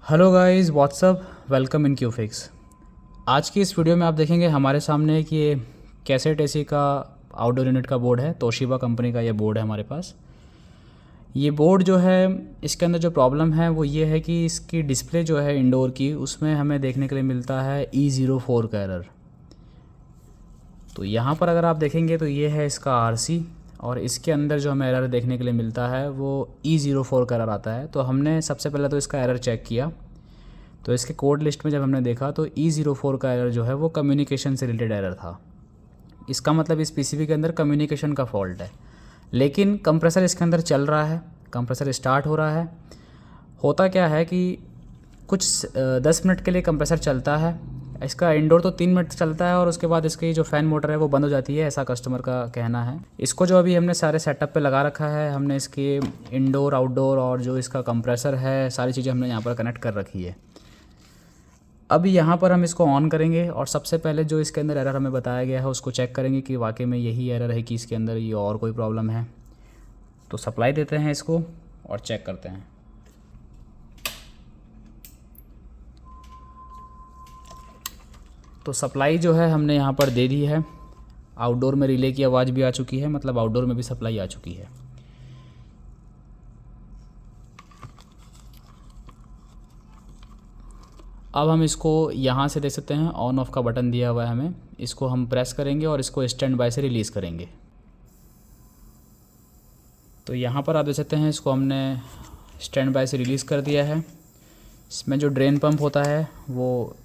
Hello guys, what's up, welcome in Qfix. आज की इस वीडियो में आप देखेंगे हमारे सामने कि ये कैसेट एसी का आउटडोर यूनिट का बोर्ड है। तोशिबा कंपनी का ये बोर्ड है हमारे पास। ये बोर्ड जो है, इसके अंदर जो प्रॉब्लम है वो ये है कि इसकी डिस्प्ले जो है इंडोर की, उसमें हमें देखने के लिए मिलता है E04 का एरर। तो यहाँ पर अगर आप देखेंगे तो ये है इसका RC, और इसके अंदर जो हमें एरर देखने के लिए मिलता है वो E04 का एरर आता है। तो हमने सबसे पहले तो इसका एरर चेक किया। तो इसके कोड लिस्ट में जब हमने देखा तो E04 का एरर जो है वो कम्युनिकेशन से रिलेटेड एरर था। इसका मतलब इस पीसीबी के अंदर कम्युनिकेशन का फॉल्ट है। लेकिन कंप्रेसर इसके अंदर चल रहा है, कंप्रेसर स्टार्ट हो रहा है। होता क्या है कि कुछ 10 मिनट के लिए कंप्रेसर चलता है। इसका इंडोर तो 3 मिनट चलता है और उसके बाद इसकी जो फ़ैन मोटर है वो बंद हो जाती है, ऐसा कस्टमर का कहना है। इसको जो अभी हमने सारे सेटअप पे लगा रखा है, हमने इसके इंडोर आउटडोर और जो इसका कंप्रेसर है, सारी चीज़ें हमने यहाँ पर कनेक्ट कर रखी है। अब यहाँ पर हम इसको ऑन करेंगे और सबसे पहले जो इसके अंदर एरर हमें बताया गया है उसको चेक करेंगे कि वाकई में यही एरर है कि इसके अंदर ये और कोई प्रॉब्लम है। तो सप्लाई देते हैं इसको और चेक करते हैं। तो सप्लाई जो है हमने यहाँ पर दे दी है। आउटडोर में रिले की आवाज़ भी आ चुकी है, मतलब आउटडोर में भी सप्लाई आ चुकी है। अब हम इसको यहाँ से देख सकते हैं, ऑन ऑफ का बटन दिया हुआ है हमें। इसको हम प्रेस करेंगे और इसको स्टैंड बाय से रिलीज़ करेंगे। तो यहाँ पर आप देख सकते हैं, इसको हमने स्टैंड बाय से रिलीज़ कर दिया है। इसमें जो ड्रेन पंप होता है वो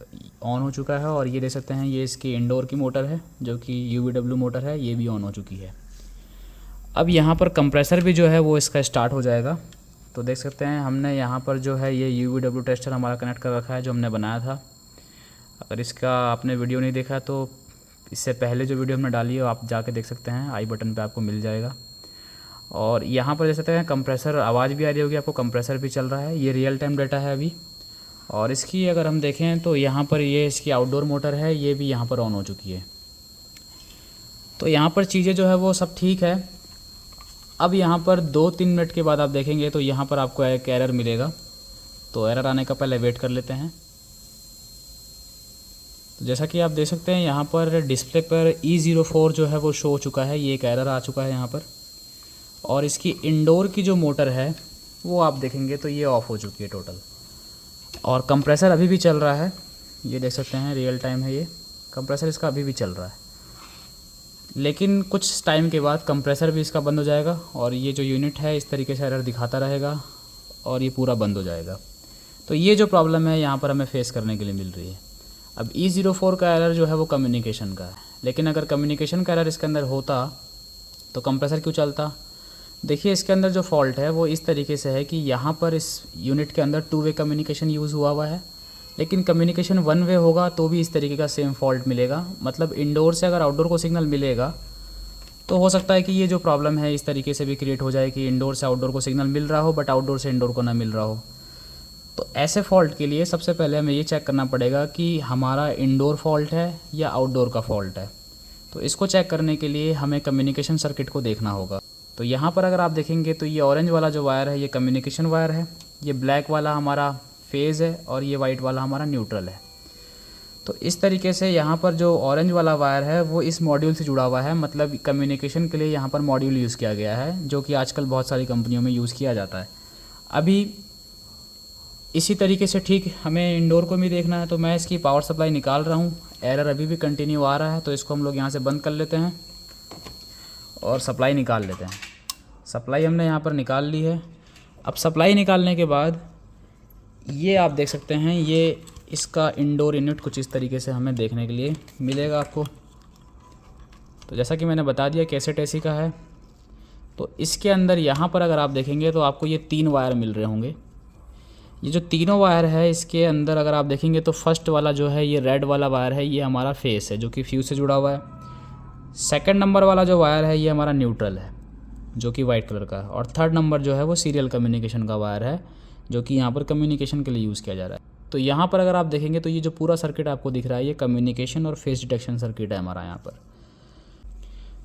ऑन हो चुका है, और ये देख सकते हैं ये इसकी इंडोर की मोटर है जो कि UVW मोटर है, ये भी ऑन हो चुकी है। अब यहाँ पर कंप्रेसर भी जो है वो इसका स्टार्ट हो जाएगा। तो देख सकते हैं हमने यहाँ पर जो है ये UVW टेस्टर हमारा कनेक्ट कर रखा है जो हमने बनाया था। अगर इसका आपने वीडियो नहीं देखा तो इससे पहले जो वीडियो हमने डाली है आप जाके देख सकते हैं, आई बटन पे आपको मिल जाएगा। और यहाँ पर देख सकते हैं कंप्रेसर, आवाज़ भी आ रही होगी आपको, कंप्रेसर भी चल रहा है। ये रियल टाइम डाटा है अभी। और इसकी अगर हम देखें तो यहाँ पर ये इसकी आउटडोर मोटर है, ये भी यहाँ पर ऑन हो चुकी है। तो यहाँ पर चीज़ें जो है वो सब ठीक है। अब यहाँ पर 2-3 मिनट के बाद आप देखेंगे तो यहाँ पर आपको एक एरर मिलेगा। तो एरर आने का पहले वेट कर लेते हैं। तो जैसा कि आप देख सकते हैं यहाँ पर डिस्प्ले पर E04 जो है वो शो हो चुका है, ये एक एरर आ चुका है यहाँ पर। और इसकी इंडोर की जो मोटर है वो आप देखेंगे तो ये ऑफ़ हो चुकी है टोटल। और कंप्रेसर अभी भी चल रहा है, ये देख सकते हैं रियल टाइम है, ये कंप्रेसर इसका अभी भी चल रहा है। लेकिन कुछ टाइम के बाद कंप्रेसर भी इसका बंद हो जाएगा और ये जो यूनिट है इस तरीके से एरर दिखाता रहेगा और ये पूरा बंद हो जाएगा। तो ये जो प्रॉब्लम है यहाँ पर हमें फेस करने के लिए मिल रही है। अब E04 का एरर जो है वो कम्युनिकेशन का है, लेकिन अगर कम्युनिकेशन का एरर इसके अंदर होता तो कंप्रेसर क्यों चलता? देखिए इसके अंदर जो फॉल्ट है वो इस तरीके से है कि यहाँ पर इस यूनिट के अंदर 2 वे कम्युनिकेशन यूज़ हुआ है, लेकिन कम्युनिकेशन 1 वे होगा तो भी इस तरीके का सेम फॉल्ट मिलेगा। मतलब इंडोर से अगर आउटडोर को सिग्नल मिलेगा तो हो सकता है कि ये जो प्रॉब्लम है इस तरीके से भी क्रिएट हो जाए कि इंडोर से आउटडोर को सिग्नल मिल रहा हो बट आउटडोर से इंडोर को ना मिल रहा हो। तो ऐसे फॉल्ट के लिए सबसे पहले हमें ये चेक करना पड़ेगा कि हमारा इंडोर फॉल्ट है या आउटडोर का फॉल्ट है। तो इसको चेक करने के लिए हमें कम्युनिकेशन सर्किट को देखना होगा। तो यहाँ पर अगर आप देखेंगे तो ये ऑरेंज वाला जो वायर है ये कम्युनिकेशन वायर है, ये ब्लैक वाला हमारा फेज़ है और ये वाइट वाला हमारा न्यूट्रल है। तो इस तरीके से यहाँ पर जो ऑरेंज वाला वायर है वो इस मॉड्यूल से जुड़ा हुआ है, मतलब कम्युनिकेशन के लिए यहाँ पर मॉड्यूल यूज़ किया गया है जो कि आजकल बहुत सारी कंपनियों में यूज़ किया जाता है। अभी इसी तरीके से ठीक हमें इंडोर को भी देखना है। तो मैं इसकी पावर सप्लाई निकाल रहा हूँ, एरर अभी भी कंटिन्यू आ रहा है, तो इसको हम लोग यहाँ से बंद कर लेते हैं और सप्लाई निकाल लेते हैं। सप्लाई हमने यहाँ पर निकाल ली है। अब सप्लाई निकालने के बाद ये आप देख सकते हैं, ये इसका इंडोर यूनिट कुछ इस तरीके से हमें देखने के लिए मिलेगा आपको। तो जैसा कि मैंने बता दिया कैसेट एसी का है, तो इसके अंदर यहाँ पर अगर आप देखेंगे तो आपको ये 3 वायर मिल रहे होंगे। ये जो तीनों वायर है इसके अंदर अगर आप देखेंगे तो फर्स्ट वाला जो है ये रेड वाला वायर है, ये हमारा फेस है जो कि फ्यूज़ से जुड़ा हुआ है। सेकंड नंबर वाला जो वायर है ये हमारा न्यूट्रल है जो कि वाइट कलर का है, और थर्ड नंबर जो है वो सीरियल कम्युनिकेशन का वायर है जो कि यहाँ पर कम्युनिकेशन के लिए यूज़ किया जा रहा है। तो यहाँ पर अगर आप देखेंगे तो ये जो पूरा सर्किट आपको दिख रहा है ये कम्युनिकेशन और फेस डिटेक्शन सर्किट है हमारा यहाँ पर।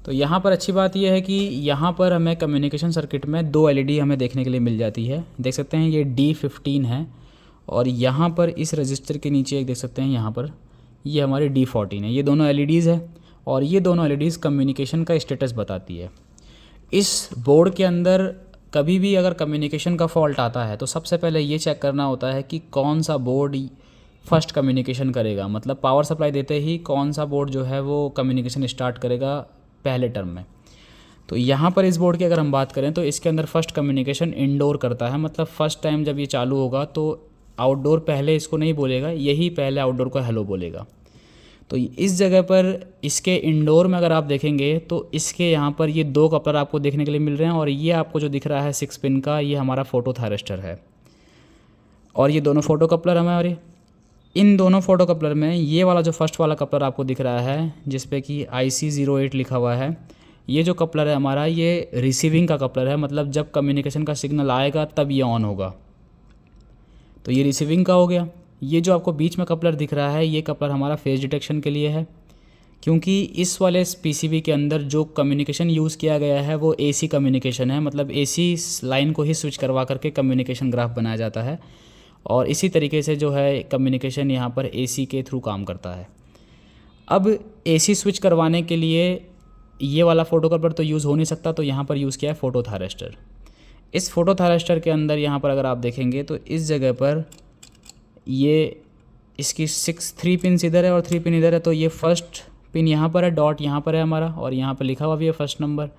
तो यहाँ पर अच्छी बात यह है कि यहाँ पर हमें कम्युनिकेशन सर्किट में 2 LED हमें देखने के लिए मिल जाती है। देख सकते हैं ये D15 है और यहाँ पर इस रजिस्टर के नीचे एक देख सकते हैं, यहाँ पर ये हमारी D14 है। ये दोनों LEDs है और ये दोनों LEDs कम्युनिकेशन का स्टेटस बताती है। इस बोर्ड के अंदर कभी भी अगर कम्युनिकेशन का फॉल्ट आता है तो सबसे पहले ये चेक करना होता है कि कौन सा बोर्ड फर्स्ट कम्युनिकेशन करेगा, मतलब पावर सप्लाई देते ही कौन सा बोर्ड जो है वो कम्युनिकेशन स्टार्ट करेगा पहले टर्म में। तो यहाँ पर इस बोर्ड की अगर हम बात करें तो इसके अंदर फर्स्ट कम्युनिकेशन इंडोर करता है, मतलब फर्स्ट टाइम जब ये चालू होगा तो आउटडोर पहले इसको नहीं बोलेगा, यही पहले आउटडोर को हेलो बोलेगा। तो इस जगह पर इसके इंडोर में अगर आप देखेंगे तो इसके यहाँ पर ये 2 कपलर आपको देखने के लिए मिल रहे हैं और ये आपको जो दिख रहा है 6 पिन का, ये हमारा फोटो थायरिस्टर है और ये दोनों फोटो कपलर हमारे। इन दोनों फोटो कपलर में ये वाला जो फर्स्ट वाला कपलर आपको दिख रहा है जिस पे कि IC08 लिखा हुआ है, ये जो कपलर है हमारा ये रिसीविंग का कपलर है, मतलब जब कम्युनिकेशन का सिग्नल आएगा तब ये ऑन होगा, तो ये रिसीविंग का हो गया। ये जो आपको बीच में कपलर दिख रहा है ये कपलर हमारा फेज डिटेक्शन के लिए है, क्योंकि इस वाले PCB के अंदर जो कम्युनिकेशन यूज़ किया गया है वो AC कम्युनिकेशन है, मतलब AC लाइन को ही स्विच करवा करके कम्युनिकेशन ग्राफ बनाया जाता है और इसी तरीके से जो है कम्युनिकेशन यहाँ पर AC के थ्रू काम करता है। अब AC स्विच करवाने के लिए ये वाला फोटो कपलर तो यूज़ हो नहीं सकता, तो यहाँ पर यूज़ किया है फोटो थायरिस्टर। इस फोटो थायरिस्टर के अंदर यहाँ पर अगर आप देखेंगे तो इस जगह पर ये इसकी 3 पिन इधर है और 3 पिन इधर है, तो ये फर्स्ट पिन यहाँ पर है, डॉट यहाँ पर है हमारा और यहाँ पर लिखा हुआ भी है फर्स्ट नंबर।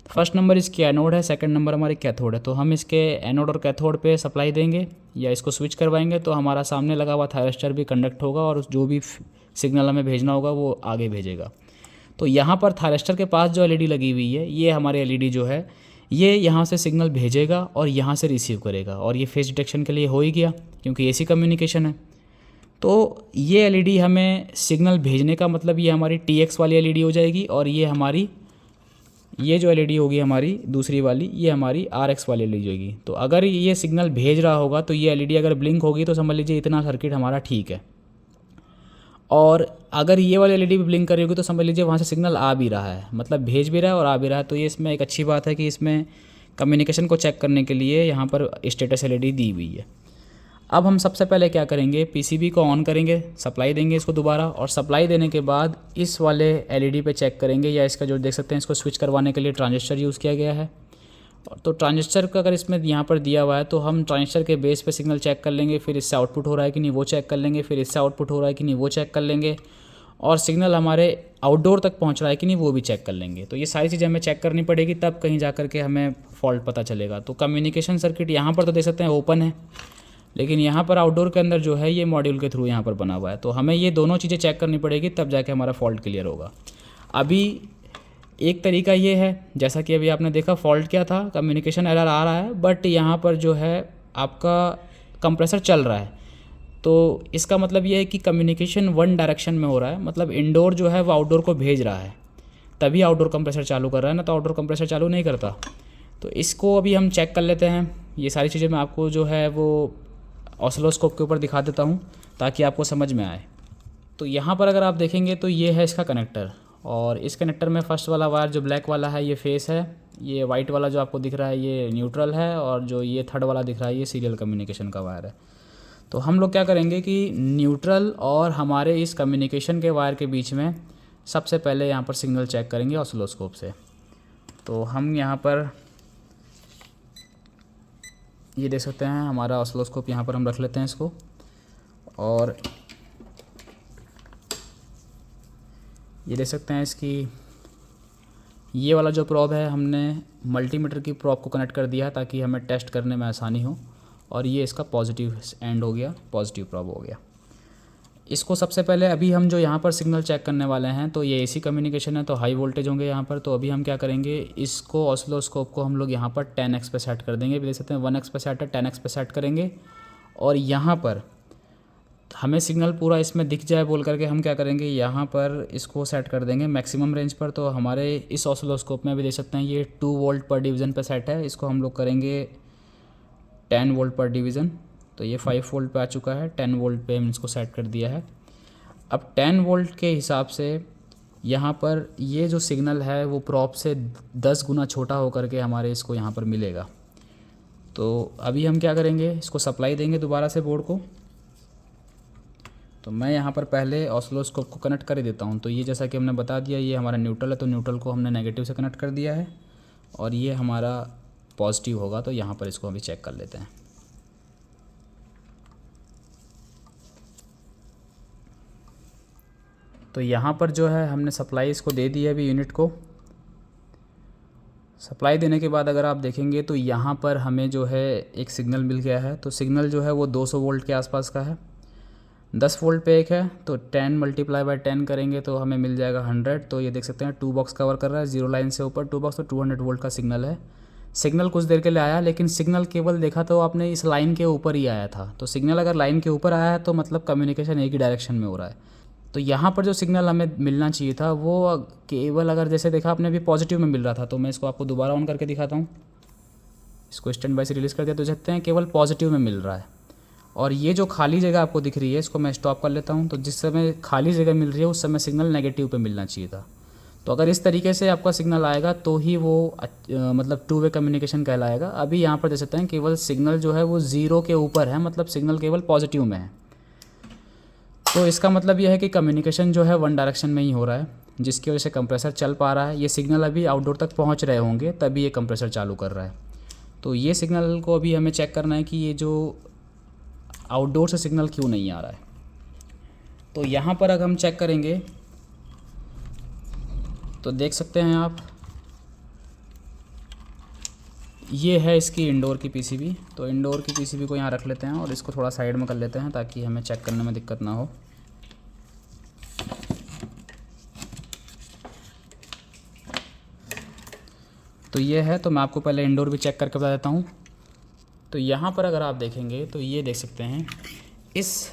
फर्स्ट नंबर इसकी एनोड है, सेकंड नंबर हमारी कैथोड है। तो हम इसके एनोड और कैथोड पे सप्लाई देंगे या इसको स्विच करवाएंगे तो हमारा सामने लगा हुआ थायरिस्टर भी कंडक्ट होगा और जो भी सिग्नल हमें भेजना होगा वो आगे भेजेगा। तो यहाँ पर थायरिस्टर के पास जो LED लगी हुई है ये हमारे LED जो है ये यहाँ से सिग्नल भेजेगा और यहाँ से रिसीव करेगा और ये फेज डिटेक्शन के लिए हो ही गया क्योंकि AC कम्युनिकेशन है। तो ये LED हमें सिग्नल भेजने का मतलब ये हमारी TX वाली LED हो जाएगी और ये हमारी ये जो LED होगी हमारी दूसरी वाली ये हमारी RX वाली LED होगी। तो अगर ये सिग्नल भेज रहा होगा तो ये LED अगर ब्लिंक होगी तो समझ लीजिए इतना सर्किट हमारा ठीक है, और अगर ये वाली LED भी ब्लिंक कर रही होगी तो समझ लीजिए वहाँ से सिग्नल आ भी रहा है, मतलब भेज भी रहा है और आ भी रहा है। तो ये इसमें एक अच्छी बात है कि इसमें कम्युनिकेशन को चेक करने के लिए यहाँ पर स्टेटस LED दी हुई है। अब हम सबसे पहले क्या करेंगे, PCB को ऑन करेंगे, सप्लाई देंगे इसको दोबारा और सप्लाई देने के बाद इस वाले LED पे चेक करेंगे या इसका जो देख सकते हैं इसको स्विच करवाने के लिए ट्रांजिस्टर यूज़ किया गया है। तो ट्रांजिस्टर का अगर इसमें यहाँ पर दिया हुआ है तो हम ट्रांजिस्टर के बेस पे सिग्नल चेक कर लेंगे, फिर इससे आउटपुट हो रहा है कि नहीं वो चेक कर लेंगे, फिर इससे आउटपुट हो रहा है कि नहीं वो चेक कर लेंगे और सिग्नल हमारे आउटडोर तक पहुँच रहा है कि नहीं वो भी चेक कर लेंगे। तो ये सारी चीज़ें हमें चेक करनी पड़ेगी तब कहीं जा कर के हमें फॉल्ट पता चलेगा। तो कम्युनिकेशन सर्किट यहाँ पर तो देख सकते हैं ओपन है, लेकिन यहाँ पर आउटडोर के अंदर जो है ये मॉड्यूल के थ्रू यहाँ पर बना हुआ है। तो हमें ये दोनों चीज़ें चेक करनी पड़ेगी तब जाके हमारा फॉल्ट क्लियर होगा। अभी एक तरीका ये है, जैसा कि अभी आपने देखा फॉल्ट क्या था, कम्युनिकेशन एरर आ रहा है बट यहाँ पर जो है आपका कंप्रेसर चल रहा है, तो इसका मतलब ये है कि कम्युनिकेशन वन डायरेक्शन में हो रहा है, मतलब इंडोर जो है वो आउटडोर को भेज रहा है तभी आउटडोर कंप्रेसर चालू कर रहा है ना, तो आउटडोर कंप्रेसर चालू नहीं करता। तो इसको अभी हम चेक कर लेते हैं। ये सारी चीज़ें मैं आपको जो है वो ऑसिलोस्कोप के ऊपर दिखा देता हूँ ताकि आपको समझ में आए। तो यहाँ पर अगर आप देखेंगे तो ये है इसका कनेक्टर और इस कनेक्टर में फर्स्ट वाला वायर जो ब्लैक वाला है ये फेस है, ये वाइट वाला जो आपको दिख रहा है ये न्यूट्रल है और जो ये थर्ड वाला दिख रहा है ये सीरियल कम्युनिकेशन का वायर है। तो हम लोग क्या करेंगे कि न्यूट्रल और हमारे इस कम्युनिकेशन के वायर के बीच में सबसे पहले यहाँ पर सिग्नल चेक करेंगे ऑसिलोस्कोप से। तो हम यहाँ पर ये देख सकते हैं हमारा ऑसिलोस्कोप यहाँ पर हम रख लेते हैं इसको, और ये देख सकते हैं इसकी ये वाला जो प्रॉब है हमने मल्टीमीटर की प्रॉब को कनेक्ट कर दिया है ताकि हमें टेस्ट करने में आसानी हो, और ये इसका पॉजिटिव एंड हो गया, पॉजिटिव प्रॉब हो गया। इसको सबसे पहले अभी हम जो यहाँ पर सिग्नल चेक करने वाले हैं तो ये AC कम्युनिकेशन है तो हाई वोल्टेज होंगे यहाँ पर। तो अभी हम क्या करेंगे, इसको ऑसिलोस्कोप को हम लोग यहाँ पर 10x पे सेट कर देंगे। देख सकते हैं 1x पे सेट है, 10x पे सेट करेंगे और यहाँ पर हमें सिग्नल पूरा इसमें दिख जाए बोल करके हम क्या करेंगे, यहाँ पर इसको सेट कर देंगे मैक्सिमम रेंज पर। तो हमारे इस ऑसिलोस्कोप में भी देख सकते हैं ये 2 वोल्ट पर डिवीज़न पे सेट है, इसको हम लोग करेंगे 10 वोल्ट पर डिवीज़न। तो ये 5 वोल्ट पे आ चुका है, 10 वोल्ट पे हम इसको सेट कर दिया है। अब 10 वोल्ट के हिसाब से यहाँ पर ये जो सिग्नल है वो प्रॉप से 10 गुना छोटा होकर के हमारे इसको यहाँ पर मिलेगा। तो अभी हम क्या करेंगे, इसको सप्लाई देंगे दोबारा से बोर्ड को तो मैं यहाँ पर पहले ऑसिलोस्कोप को कनेक्ट कर ही देता हूँ। तो ये जैसा कि हमने बता दिया ये हमारा न्यूट्रल है, तो न्यूट्रल को हमने नेगेटिव से कनेक्ट कर दिया है और ये हमारा पॉजिटिव होगा। तो यहाँ पर इसको अभी चेक कर लेते हैं। तो यहाँ पर जो है हमने सप्लाई इसको दे दी है अभी यूनिट को। सप्लाई देने के बाद अगर आप देखेंगे तो यहाँ पर हमें जो है एक सिग्नल मिल गया है। तो सिग्नल जो है वो 200 वोल्ट के आसपास का है, 10 वोल्ट पे एक है। तो 10 मल्टीप्लाई बाय 10 करेंगे तो हमें मिल जाएगा 100। तो ये देख सकते हैं 2 बॉक्स कवर कर रहा है, 0 लाइन से ऊपर 2 बॉक्स, तो 200 वोल्ट का सिग्नल है। सिग्नल कुछ देर के लिए आया, लेकिन सिग्नल केवल देखा तो आपने इस लाइन के ऊपर ही आया था। तो सिग्नल अगर लाइन के ऊपर आया है तो मतलब कम्युनिकेशन एक ही डायरेक्शन में हो रहा है। तो यहाँ पर जो सिग्नल हमें मिलना चाहिए था वो केवल अगर जैसे देखा आपने अभी पॉजिटिव में मिल रहा था। तो मैं इसको आपको दोबारा ऑन करके दिखाता हूँ। इसको स्टैंड बाय से रिलीज़ कर दिया तो देखते हैं केवल पॉजिटिव में मिल रहा है। और ये जो खाली जगह आपको दिख रही है इसको मैं स्टॉप कर लेता हूँ। तो जिस समय खाली जगह मिल रही है उस समय सिग्नल नेगेटिव पे मिलना चाहिए था। तो अगर इस तरीके से आपका सिग्नल आएगा तो ही वो मतलब 2 वे कम्युनिकेशन कहलाएगा। अभी यहाँ पर देख सकते हैं केवल सिग्नल जो है वो 0 के ऊपर है, मतलब सिग्नल केवल पॉजिटिव में है। तो इसका मतलब यह है कि कम्युनिकेशन जो है 1 डायरेक्शन में ही हो रहा है, जिसकी वजह से कंप्रेसर चल पा रहा है। ये सिग्नल अभी आउटडोर तक पहुंच रहे होंगे तभी ये कंप्रेसर चालू कर रहा है। तो ये सिग्नल को अभी हमें चेक करना है कि ये जो आउटडोर से सिग्नल क्यों नहीं आ रहा है। तो यहाँ पर अगर हम चेक करेंगे तो देख सकते हैं आप, ये है इसकी इंडोर की पीसीबी। तो इंडोर की पीसीबी को यहाँ रख लेते हैं और इसको थोड़ा साइड में कर लेते हैं ताकि हमें चेक करने में दिक्कत ना हो। तो ये है, तो मैं आपको पहले इंडोर भी चेक करके बता देता हूँ। तो यहाँ पर अगर आप देखेंगे तो ये देख सकते हैं इस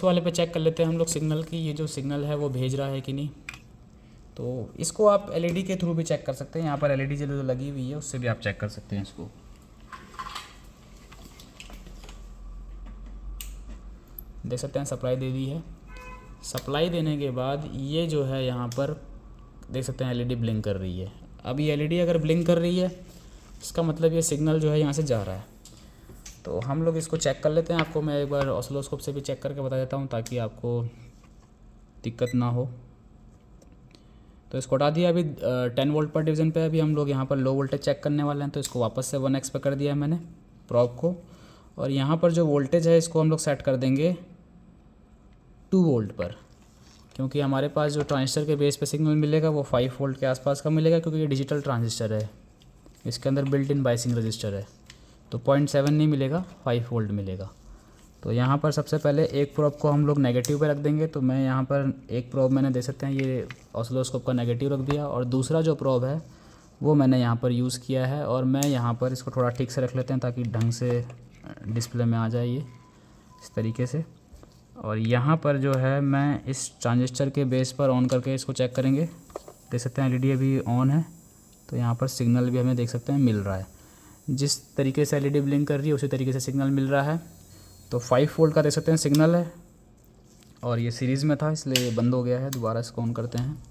वाले पे चेक कर लेते हैं हम लोग सिग्नल की, ये जो सिग्नल है वो भेज रहा है कि नहीं। तो इसको आप एलईडी के थ्रू भी चेक कर सकते हैं। यहाँ पर एलईडी जो लगी हुई है उससे भी आप चेक कर सकते हैं इसको। देख सकते हैं सप्लाई दे दी है। सप्लाई देने के बाद ये जो है यहाँ पर देख सकते हैं एलईडी ब्लिंक कर रही है। अब ये एलईडी अगर ब्लिंक कर रही है इसका मतलब ये सिग्नल जो है यहाँ से जा रहा है। तो हम लोग इसको चेक कर लेते हैं। आपको मैं एक बार ऑसिलोस्कोप से भी चेक करके बता देता हूँ ताकि आपको दिक्कत ना हो। तो इसको हटा दिया। अभी 10 वोल्ट पर डिवीज़न पे अभी हम लोग यहाँ पर लो वोल्टेज चेक करने वाले हैं। तो इसको वापस से 1x पे कर दिया है मैंने प्रॉब को, और यहाँ पर जो वोल्टेज है इसको हम लोग सेट कर देंगे 2 वोल्ट पर, क्योंकि हमारे पास जो ट्रांजिस्टर के बेस पे सिग्नल मिलेगा वो 5 वोल्ट के आसपास का मिलेगा, क्योंकि ये डिजिटल ट्रांजिस्टर है, इसके अंदर बिल्ट इन बायसिंग रजिस्टर है। तो 0.7 नहीं मिलेगा, 5 वोल्ट मिलेगा। तो यहाँ पर सबसे पहले एक प्रोब को हम लोग नेगेटिव पे रख देंगे। तो मैं यहाँ पर एक प्रोब मैंने देख सकते हैं ये ऑसिलोस्कोप का नेगेटिव रख दिया, और दूसरा जो प्रोब है वो मैंने यहाँ पर यूज़ किया है। और मैं यहाँ पर इसको थोड़ा ठीक से रख लेते हैं ताकि ढंग से डिस्प्ले में आ जाए ये इस तरीके से। और यहाँ पर जो है मैं इस ट्रांजिस्टर के बेस पर ऑन करके इसको चेक करेंगे। देख सकते हैं एलईडी अभी ऑन है, तो यहाँ पर सिग्नल भी हमें देख सकते हैं मिल रहा है। जिस तरीके से एलईडी ब्लिंक कर रही है उसी तरीके से सिग्नल मिल रहा है। तो 5 वोल्ट का देख सकते हैं सिग्नल है, और ये सीरीज़ में था इसलिए ये बंद हो गया है। दोबारा इसको ऑन करते हैं।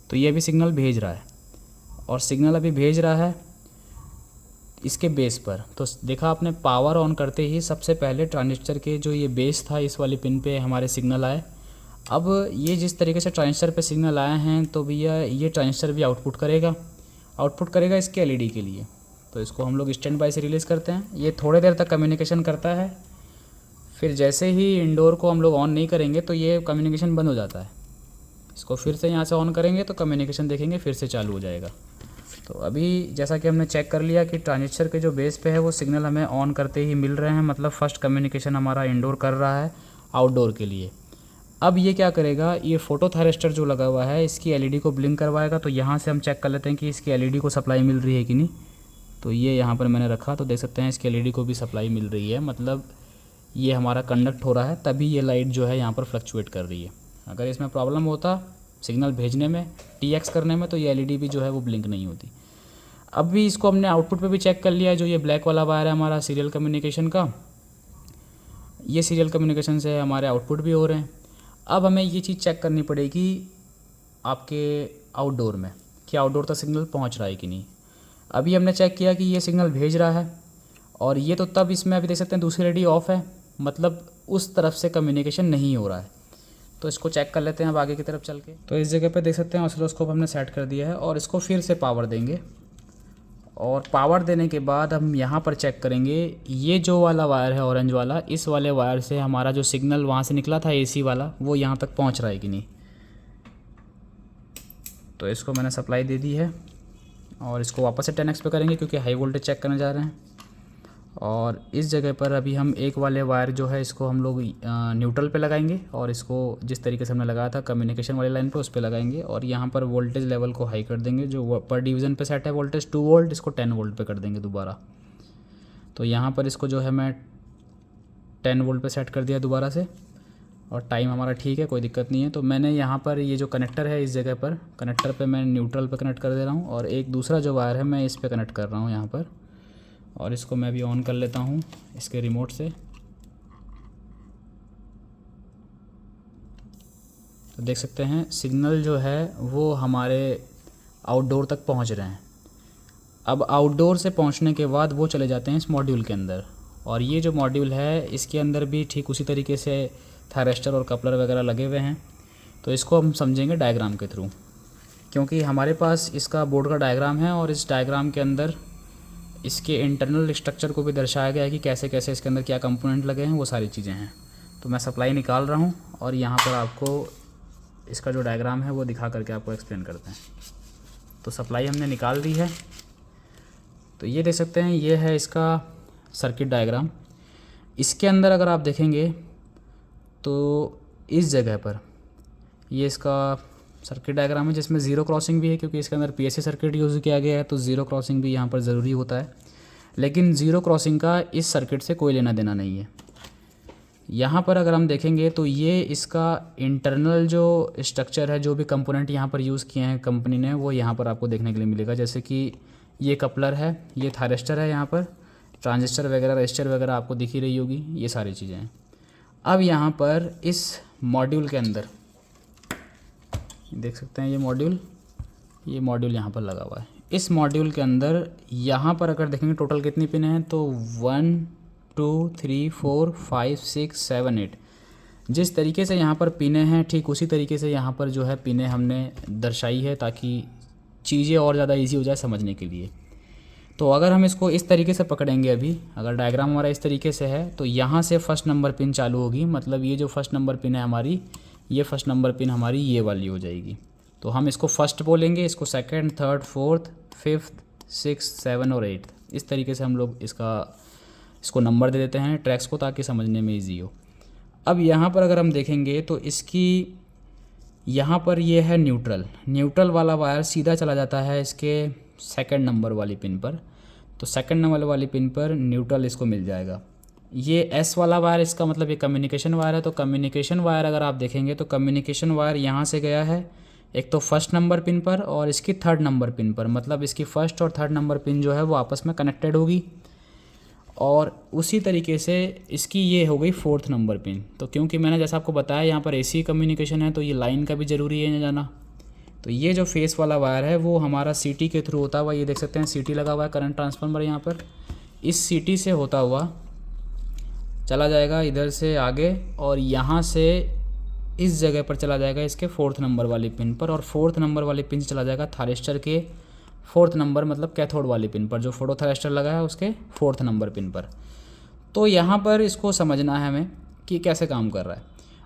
तो ये अभी सिग्नल भेज रहा है, और सिग्नल अभी भेज रहा है इसके बेस पर। तो देखा आपने पावर ऑन करते ही सबसे पहले ट्रांजिस्टर के जो ये बेस था इस वाली पिन पे हमारे सिग्नल आए। अब ये जिस तरीके से ट्रांजिस्टर पे सिग्नल आए हैं तो भैया ये ट्रांजिस्टर भी आउटपुट करेगा इसके एलईडी के लिए। तो इसको हम लोग स्टैंड बाय से रिलीज़ करते हैं। ये थोड़ी देर तक कम्युनिकेशन करता है, फिर जैसे ही इंडोर को हम लोग ऑन नहीं करेंगे तो ये कम्युनिकेशन बंद हो जाता है। इसको फिर से यहाँ से ऑन करेंगे तो कम्युनिकेशन देखेंगे फिर से चालू हो जाएगा। तो अभी जैसा कि हमने चेक कर लिया कि ट्रांजिस्टर के जो बेस पे है वो सिग्नल हमें ऑन करते ही मिल रहे हैं, मतलब फर्स्ट कम्युनिकेशन हमारा इंडोर कर रहा है आउटडोर के लिए। अब ये क्या करेगा, ये फोटो थायरिस्टर जो लगा हुआ है इसकी एलईडी को ब्लिंक करवाएगा। तो यहाँ से हम चेक कर लेते हैं कि इसकी एलईडी को सप्लाई मिल रही है कि नहीं। तो ये यहाँ पर मैंने रखा, तो देख सकते हैं इसकी एलईडी को भी सप्लाई मिल रही है, मतलब ये हमारा कंडक्ट हो रहा है, तभी ये लाइट जो है यहाँ पर फ्लक्चुएट कर रही है। अगर इसमें प्रॉब्लम होता सिग्नल भेजने में, TX करने में, तो ये एलईडी भी जो है वो ब्लिंक नहीं होती। अब भी इसको हमने आउटपुट पे भी चेक कर लिया है। जो ये ब्लैक वाला वायर है हमारा सीरियल कम्युनिकेशन का, ये सीरियल कम्युनिकेशन से हमारे आउटपुट भी हो रहे हैं। अब हमें ये चीज़ चेक करनी पड़ेगी आपके आउटडोर में कि आउटडोर तक सिग्नल पहुंच रहा है कि नहीं। अभी हमने चेक किया कि ये सिग्नल भेज रहा है, और ये तो तब इसमें अभी देख सकते हैं दूसरी रेडी ऑफ है, मतलब उस तरफ से कम्युनिकेशन नहीं हो रहा है। तो इसको चेक कर लेते हैं अब आगे की तरफ चल के। तो इस जगह पे देख सकते हैं ऑसिलोस्कोप हमने सेट कर दिया है, और इसको फिर से पावर देंगे, और पावर देने के बाद हम यहाँ पर चेक करेंगे ये जो वाला वायर है ऑरेंज वाला, इस वाले वायर से हमारा जो सिग्नल वहाँ से निकला था एसी वाला वो यहाँ तक पहुँच रहा है कि नहीं। तो इसको मैंने सप्लाई दे दी है, और इसको वापस से 10x पे करेंगे क्योंकि हाई वोल्टेज चेक करने जा रहे हैं। और इस जगह पर अभी हम एक वाले वायर जो है इसको हम लोग न्यूट्रल पे लगाएंगे, और इसको जिस तरीके से हमने लगाया था कम्युनिकेशन वाली लाइन पे उस पे लगाएंगे, और यहाँ पर वोल्टेज लेवल को हाई कर देंगे। जो पर डिवीज़न पे सेट है वोल्टेज 2 वोल्ट, इसको 10 वोल्ट पे कर देंगे दोबारा। तो यहाँ पर इसको जो है मैं 10 वोल्ट पे सेट कर दिया दोबारा से, और टाइम हमारा ठीक है, कोई दिक्कत नहीं है। तो मैंने यहाँ पर ये जो कनेक्टर है इस जगह पर कनेक्टर पे मैं न्यूट्रल पे कनेक्ट कर दे रहा हूँ, और एक दूसरा जो वायर है मैं इस पे कनेक्ट कर रहा हूँ यहाँ पर, और इसको मैं भी ऑन कर लेता हूँ इसके रिमोट से। तो देख सकते हैं सिग्नल जो है वो हमारे आउटडोर तक पहुँच रहे हैं। अब आउटडोर से पहुँचने के बाद वो चले जाते हैं इस मॉड्यूल के अंदर, और ये जो मॉड्यूल है इसके अंदर भी ठीक उसी तरीके से थायरिस्टर और कपलर वगैरह लगे हुए हैं। तो इसको हम समझेंगे डायग्राम के थ्रू, क्योंकि हमारे पास इसका बोर्ड का डायग्राम है, और इस डायग्राम के अंदर इसके इंटरनल स्ट्रक्चर को भी दर्शाया गया है कि कैसे कैसे इसके अंदर क्या कंपोनेंट लगे हैं, वो सारी चीज़ें हैं। तो मैं सप्लाई निकाल रहा हूँ, और यहाँ पर आपको इसका जो डायग्राम है वो दिखा करके आपको एक्सप्लेन करते हैं। तो सप्लाई हमने निकाल दी है। तो ये देख सकते हैं ये है इसका सर्किट डायग्राम। इसके अंदर अगर आप देखेंगे तो इस जगह पर ये इसका सर्किट डायग्राम है, जिसमें ज़ीरो क्रॉसिंग भी है क्योंकि इसके अंदर पीएससी सर्किट यूज़ किया गया है, तो ज़ीरो क्रॉसिंग भी यहाँ पर ज़रूरी होता है। लेकिन ज़ीरो क्रॉसिंग का इस सर्किट से कोई लेना देना नहीं है। यहाँ पर अगर हम देखेंगे तो ये इसका इंटरनल जो स्ट्रक्चर है, जो भी कंपोनेंट यहाँ पर यूज़ किए हैं कंपनी ने, वो यहाँ पर आपको देखने के लिए मिलेगा। जैसे कि ये कपलर है, ये थायरिस्टर है, यहाँ पर ट्रांजिस्टर वगैरह रजिस्टर वगैरह आपको दिख ही रही होगी, ये सारी चीज़ें हैं। अब यहाँ पर इस मॉड्यूल के अंदर देख सकते हैं ये मॉड्यूल यहाँ पर लगा हुआ है। इस मॉड्यूल के अंदर यहाँ पर अगर देखेंगे टोटल कितनी पिन हैं तो 1 2 3 4 5 6 7 8। जिस तरीके से यहाँ पर पिनें हैं ठीक उसी तरीके से यहाँ पर जो है पिनें हमने दर्शाई है, ताकि चीज़ें और ज़्यादा ईजी हो जाए समझने के लिए। तो अगर हम इसको इस तरीके से पकड़ेंगे, अभी अगर डायग्राम हमारा इस तरीके से है तो यहाँ से फर्स्ट नंबर पिन चालू होगी, मतलब ये जो फर्स्ट नंबर पिन है हमारी, ये फर्स्ट नंबर पिन हमारी ये वाली हो जाएगी। तो हम इसको फर्स्ट बोलेंगे, इसको second, third, fourth, fifth, six, 7 और 8, इस तरीके से हम लोग इसको नंबर दे देते हैं ट्रैक्स को, ताकि समझने में ईजी हो। अब यहाँ पर अगर हम देखेंगे तो इसकी यहाँ पर ये है न्यूट्रल वाला वायर सीधा चला जाता है इसके सेकंड नंबर वाली पिन पर। तो सेकंड नंबर वाली पिन पर न्यूट्रल इसको मिल जाएगा। ये एस वाला वायर, इसका मतलब ये कम्युनिकेशन वायर है। तो कम्युनिकेशन वायर अगर आप देखेंगे तो कम्युनिकेशन वायर यहाँ से गया है एक तो फर्स्ट नंबर पिन पर और इसकी थर्ड नंबर पिन पर, मतलब इसकी फर्स्ट और थर्ड नंबर पिन जो है वो आपस में कनेक्टेड होगी। और उसी तरीके से इसकी ये हो गई फोर्थ नंबर पिन। तो क्योंकि मैंने जैसा आपको बताया यहाँ पर एसी कम्युनिकेशन है, तो ये लाइन का भी ज़रूरी है जाना। तो ये जो फेस वाला वायर है वो हमारा सीटी के थ्रू होता हुआ, ये देख सकते हैं सीटी लगा हुआ है करंट ट्रांसफार्मर यहाँ पर, इस सीटी से होता हुआ चला जाएगा इधर से आगे, और यहाँ से इस जगह पर चला जाएगा इसके फोर्थ नंबर वाली पिन पर, और फोर्थ नंबर वाली पिन से चला जाएगा थायरिस्टर के फोर्थ नंबर मतलब कैथोड वाली पिन पर, जो फोटो थायरिस्टर लगा है उसके फोर्थ नंबर पिन पर। तो यहाँ पर इसको समझना है हमें कि कैसे काम कर रहा है।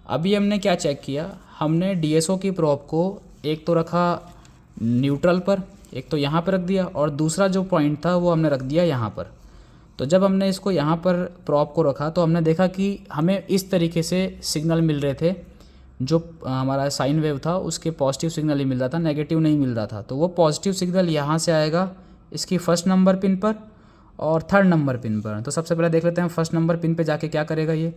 अभी हमने क्या चेक किया, हमने डीएसओ की प्रोब को एक तो रखा न्यूट्रल पर, एक तो यहाँ पर रख दिया, और दूसरा जो पॉइंट था वो हमने रख दिया यहाँ पर। तो जब हमने इसको यहाँ पर प्रोब को रखा तो हमने देखा कि हमें इस तरीके से सिग्नल मिल रहे थे, जो हमारा साइन वेव था उसके पॉजिटिव सिग्नल ही मिल रहा था, नेगेटिव नहीं मिल रहा था। तो वो पॉजिटिव सिग्नल यहाँ से आएगा इसकी फर्स्ट नंबर पिन पर और थर्ड नंबर पिन पर। तो सबसे पहले देख लेते हैं फर्स्ट नंबर पिन पे जाके क्या करेगा ये।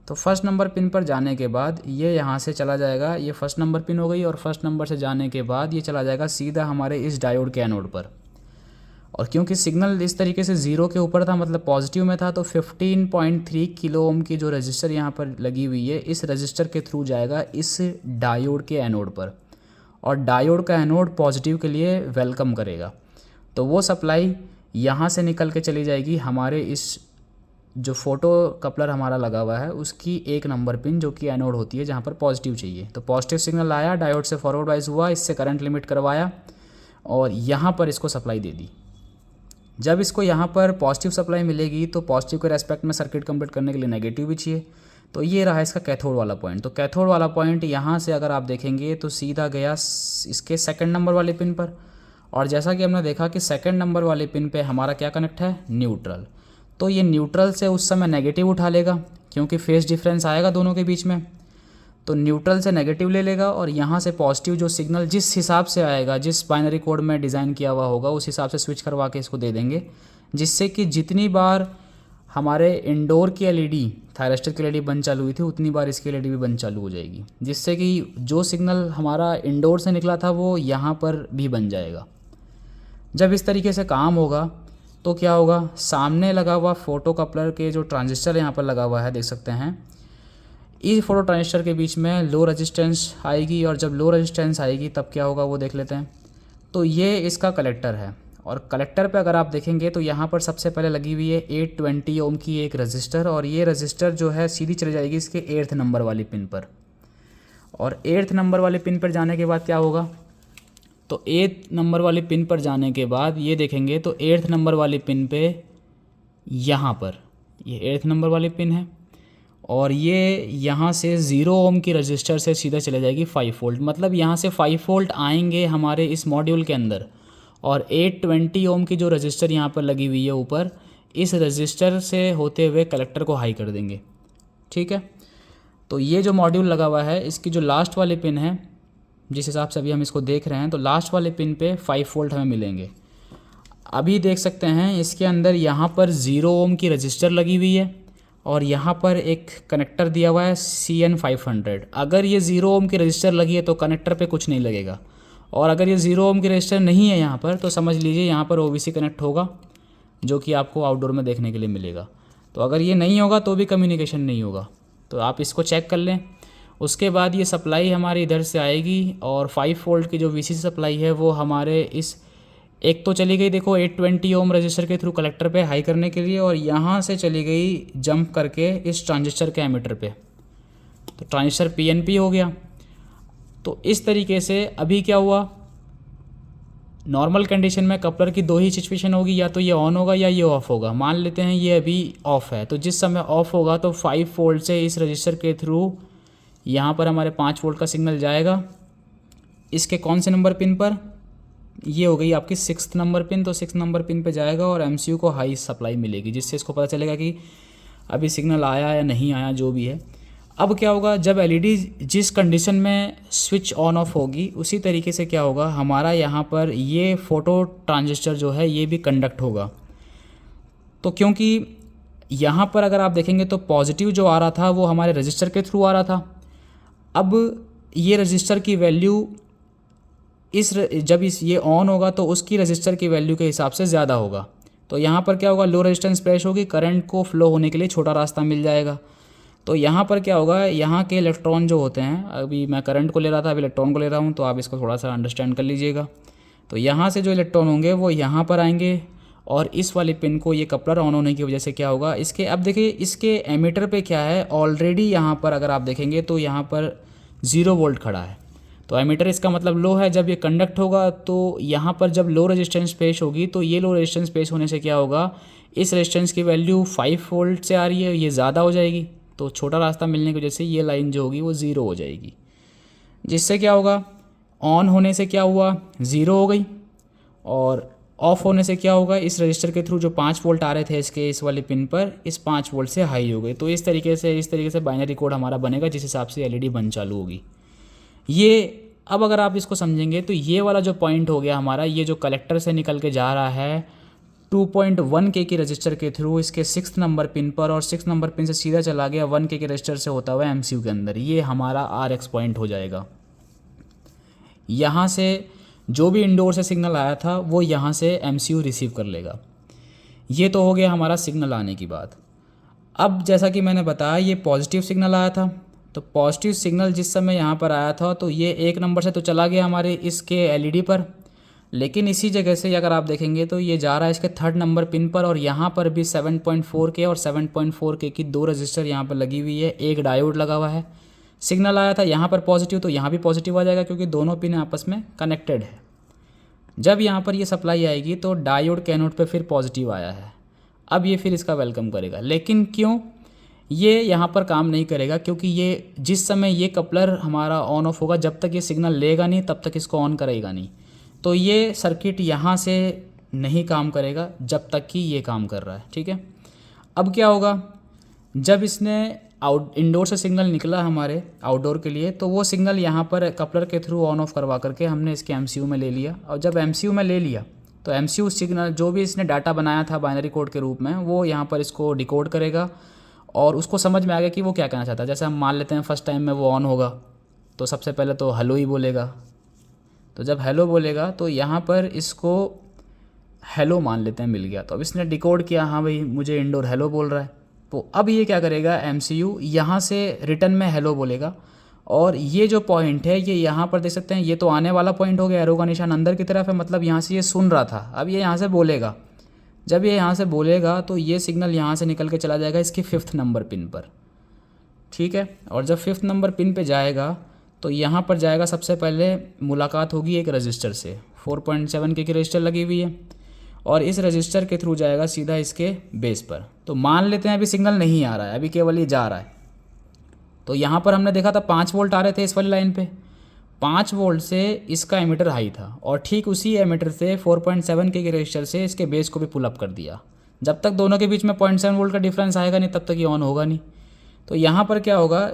तो फर्स्ट नंबर पिन पर जाने के बाद ये यहाँ से चला जाएगा, ये फर्स्ट नंबर पिन हो गई, और फर्स्ट नंबर से जाने के बाद ये चला जाएगा सीधा हमारे इस डायोड के एनोड पर। और क्योंकि सिग्नल इस तरीके से 0 के ऊपर था, मतलब पॉजिटिव में था, तो 15.3 किलो ओम की जो रजिस्टर यहाँ पर लगी हुई है, इस रजिस्टर के थ्रू जाएगा इस डायोड के एनोड पर, और डायोड का एनोड पॉजिटिव के लिए वेलकम करेगा। तो वो सप्लाई यहाँ से निकल के चली जाएगी हमारे इस जो फोटो कपलर हमारा लगा हुआ है उसकी 1 नंबर पिन, जो कि एनोड होती है जहाँ पर पॉजिटिव चाहिए। तो पॉजिटिव सिग्नल आया, डायोड से फॉरवर्ड वाइज हुआ, इससे करंट लिमिट करवाया और यहाँ पर इसको सप्लाई दे दी। जब इसको यहाँ पर पॉजिटिव सप्लाई मिलेगी तो पॉजिटिव के रेस्पेक्ट में सर्किट कंप्लीट करने के लिए नेगेटिव भी चाहिए। तो ये रहा इसका कैथोड वाला पॉइंट। तो कैथोड वाला पॉइंट यहाँ से अगर आप देखेंगे तो सीधा गया इसके 2nd नंबर वाले पिन पर, और जैसा कि हमने देखा कि 2nd नंबर वाले पिन पे हमारा क्या कनेक्ट है, न्यूट्रल। तो ये न्यूट्रल से उस समय नेगेटिव उठा लेगा क्योंकि फेस डिफरेंस आएगा दोनों के बीच में, तो न्यूट्रल से नेगेटिव ले लेगा और यहाँ से पॉजिटिव जो सिग्नल जिस हिसाब से आएगा, जिस बाइनरी कोड में डिज़ाइन किया हुआ होगा उस हिसाब से स्विच करवा के इसको दे देंगे, जिससे कि जितनी बार हमारे इंडोर की एलईडी थायरिस्टर की एलईडी बंद चालू हुई थी उतनी बार इसकी एलईडी भी बंद चालू हो जाएगी, जिससे कि जो सिग्नल हमारा इंडोर से निकला था वो यहाँ पर भी बन जाएगा। जब इस तरीके से काम होगा तो क्या होगा, सामने लगा हुआ फोटो कपलर के जो ट्रांजिस्टर यहाँ पर लगा हुआ है देख सकते हैं, इस फोटो ट्रांजिस्टर के बीच में लो रेजिस्टेंस आएगी, और जब लो रेजिस्टेंस आएगी तब क्या होगा वो देख लेते हैं। तो ये इसका कलेक्टर है, और कलेक्टर पे अगर आप देखेंगे तो यहाँ पर सबसे पहले लगी हुई है 820 ओम की एक रजिस्टर, और ये रजिस्टर जो है सीधी चली जाएगी इसके 8th नंबर वाली पिन पर, और 8th नंबर वाले पिन पर जाने के बाद क्या होगा, तो 8th नंबर वाली पिन पर जाने के बाद ये देखेंगे तो 8th नंबर वाली पिन पे यहाँ पर ये 8th नंबर वाली पिन है, और ये यहाँ से 0 ओम की रजिस्टर से सीधा चले जाएगी 5 वोल्ट, मतलब यहाँ से 5 वोल्ट आएंगे हमारे इस मॉड्यूल के अंदर, और 820 ओम की जो रजिस्टर यहाँ पर लगी हुई है ऊपर, इस रजिस्टर से होते हुए कलेक्टर को हाई कर देंगे। ठीक है, तो ये जो मॉड्यूल लगा हुआ है इसकी जो लास्ट वाले पिन है, जिस हिसाब से अभी हम इसको देख रहे हैं, तो लास्ट वाले पिन पे 5 वोल्ट हमें मिलेंगे। अभी देख सकते हैं इसके अंदर यहाँ पर 0 ओम की रजिस्टर लगी हुई है, और यहाँ पर एक कनेक्टर दिया हुआ है CN500। अगर ये 0 ओम की रजिस्टर लगी है तो कनेक्टर पे कुछ नहीं लगेगा, और अगर ये 0 ओम की रजिस्टर नहीं है यहाँ पर तो समझ लीजिए यहाँ पर OBC कनेक्ट होगा, जो कि आपको आउटडोर में देखने के लिए मिलेगा। तो अगर ये नहीं होगा तो भी कम्युनिकेशन नहीं होगा, तो आप इसको चेक कर लें। उसके बाद ये सप्लाई हमारी इधर से आएगी, और 5 वोल्ट की जो VCC सप्लाई है वो हमारे इस एक तो चली गई देखो 820 ओम रजिस्टर के थ्रू कलेक्टर पे हाई करने के लिए, और यहाँ से चली गई जंप करके इस ट्रांजिस्टर के एमीटर पे, तो ट्रांजिस्टर PNP हो गया। तो इस तरीके से अभी क्या हुआ, नॉर्मल कंडीशन में कपलर की 2 ही सिचुएशन होगी, या तो ये ऑन होगा या ये ऑफ होगा। मान लेते हैं ये अभी ऑफ है, तो जिस समय ऑफ होगा तो 5 वोल्ट से इस रजिस्टर के थ्रू यहाँ पर हमारे 5 वोल्ट का सिग्नल जाएगा इसके कौन से नंबर पिन पर, ये हो गई आपकी 6th नंबर पिन, तो 6th नंबर पिन पे जाएगा और MCU को हाई सप्लाई मिलेगी, जिससे इसको पता चलेगा कि अभी सिग्नल आया या नहीं आया, जो भी है। अब क्या होगा, जब LED जिस कंडीशन में स्विच ऑन ऑफ होगी उसी तरीके से क्या होगा, हमारा यहाँ पर ये फोटो ट्रांजिस्टर जो है ये भी कंडक्ट होगा। तो क्योंकि यहाँ पर अगर आप देखेंगे तो पॉजिटिव जो आ रहा था वो हमारे रजिस्टर के थ्रू आ रहा था, अब ये रजिस्टर की वैल्यू जब ये ऑन होगा तो उसकी रजिस्टर की वैल्यू के हिसाब से ज़्यादा होगा, तो यहाँ पर क्या होगा, लो रेजिस्टेंस प्रेस होगी, करंट को फ्लो होने के लिए छोटा रास्ता मिल जाएगा। तो यहाँ पर क्या होगा, यहाँ के इलेक्ट्रॉन जो होते हैं, अभी मैं करंट को ले रहा था, अभी इलेक्ट्रॉन को ले रहा हूँ, तो आप इसको थोड़ा सा अंडरस्टैंड कर लीजिएगा। तो यहाँ से जो इलेक्ट्रॉन होंगे वो यहाँ पर आएंगे, और इस वाली पिन को ये कपलर ऑन होने की वजह से क्या होगा, इसके अब देखिए इसके एमीटर पे क्या है, ऑलरेडी यहाँ पर अगर आप देखेंगे तो यहाँ पर 0 वोल्ट खड़ा है, तो एमीटर इसका मतलब लो है। जब ये कंडक्ट होगा तो यहाँ पर जब लो रेजिस्टेंस पेश होगी तो ये लो रेजिस्टेंस पेश होने से क्या होगा, इस रेजिस्टेंस की वैल्यू 5 वोल्ट से आ रही है, ये ज़्यादा हो जाएगी, तो छोटा रास्ता मिलने की वजह से ये लाइन जो होगी वो 0 हो जाएगी, जिससे क्या होगा, ऑन होने से क्या हुआ 0 हो गई, और ऑफ होने से क्या होगा, इस रजिस्टर के थ्रू जो 5 वोल्ट आ रहे थे इसके इस वाले पिन पर, इस 5 वोल्ट से हाई हो गई। तो इस तरीके से बाइनरी कोड हमारा बनेगा, जिस हिसाब से LED बंद चालू होगी। ये अब अगर आप इसको समझेंगे तो ये वाला जो पॉइंट हो गया हमारा, ये जो कलेक्टर से निकल के जा रहा है 2.1K की रजिस्टर के थ्रू इसके 6th नंबर पिन पर, और 6th नंबर पिन से सीधा चला गया 1K के रजिस्टर से होता हुआ MCU के अंदर, ये हमारा RX पॉइंट हो जाएगा। यहाँ से जो भी इंडोर से सिग्नल आया था वो यहाँ से MCU रिसीव कर लेगा। ये तो हो गया हमारा सिग्नल आने की बात। अब जैसा कि मैंने बताया ये पॉजिटिव सिग्नल आया था, तो पॉजिटिव सिग्नल जिस समय यहाँ पर आया था तो ये 1 नंबर से तो चला गया हमारे इसके LED पर, लेकिन इसी जगह से अगर आप देखेंगे तो ये जा रहा है इसके 3rd नंबर पिन पर, और यहाँ पर भी 7.4K और 7.4K की 2 रजिस्टर यहाँ पर लगी हुई है, एक डायोड लगा हुआ है। सिग्नल आया था यहाँ पर पॉजिटिव, तो यहाँ भी पॉजिटिव आ जाएगा क्योंकि दोनों पिन आपस में कनेक्टेड है। जब यहाँ पर ये सप्लाई आएगी तो डायोड कैनोड पे फिर पॉजिटिव आया है, अब ये फिर इसका वेलकम करेगा। लेकिन क्यों ये यहाँ पर काम नहीं करेगा, क्योंकि ये जिस समय ये कपलर हमारा ऑन ऑफ होगा जब तक ये सिग्नल लेगा नहीं तब तक इसको ऑन करेगा नहीं। तो ये सर्किट यहाँ से नहीं काम करेगा जब तक कि ये काम कर रहा है, ठीक है। अब क्या होगा, जब इसने इंडोर से सिग्नल निकला हमारे आउटडोर के लिए, तो वो सिग्नल यहाँ पर कपलर के थ्रू ऑन ऑफ करवा करके हमने इसके MCU में ले लिया। और जब MCU में ले लिया तो MCU सिग्नल जो भी इसने डाटा बनाया था बाइनरी कोड के रूप में, वो यहाँ पर इसको डिकोड करेगा और उसको समझ में आ गया कि वो क्या कहना चाहता है। जैसे हम मान लेते हैं फर्स्ट टाइम में वो ऑन होगा तो सबसे पहले तो हेलो ही बोलेगा, तो जब हेलो बोलेगा तो यहाँ पर इसको हेलो मान लेते हैं मिल गया। तो अब इसने डिकोड किया, हाँ भाई मुझे इंडोर हेलो बोल रहा है। तो अब ये क्या करेगा, MCU यहाँ से रिटर्न में हेलो बोलेगा, और ये जो पॉइंट है ये यहाँ पर देख सकते हैं, ये तो आने वाला पॉइंट हो गया, एरो का निशान अंदर की तरफ है, मतलब यहाँ से ये सुन रहा था, अब ये यहाँ से बोलेगा। जब ये यहाँ से बोलेगा तो ये सिग्नल यहाँ से निकल के चला जाएगा इसकी 5th नंबर पिन पर, ठीक है। और जब 5th नंबर पिन पे जाएगा तो यहाँ पर जाएगा, सबसे पहले मुलाकात होगी एक रजिस्टर से, 4.7K की रजिस्टर लगी हुई है, और इस रजिस्टर के थ्रू जाएगा सीधा इसके बेस पर। तो मान लेते हैं अभी सिग्नल नहीं आ रहा है, अभी केवल ये जा रहा है। तो यहाँ पर हमने देखा था 5 वोल्ट आ रहे थे इस वाली लाइन पे, 5 वोल्ट से इसका एमीटर हाई था, और ठीक उसी एमीटर से 4.7K के रजिस्टर से इसके बेस को भी पुल अप कर दिया। जब तक दोनों के बीच में 0.7 वोल्ट का डिफरेंस आएगा नहीं तब तक ये ऑन होगा नहीं। तो यहाँ पर क्या होगा,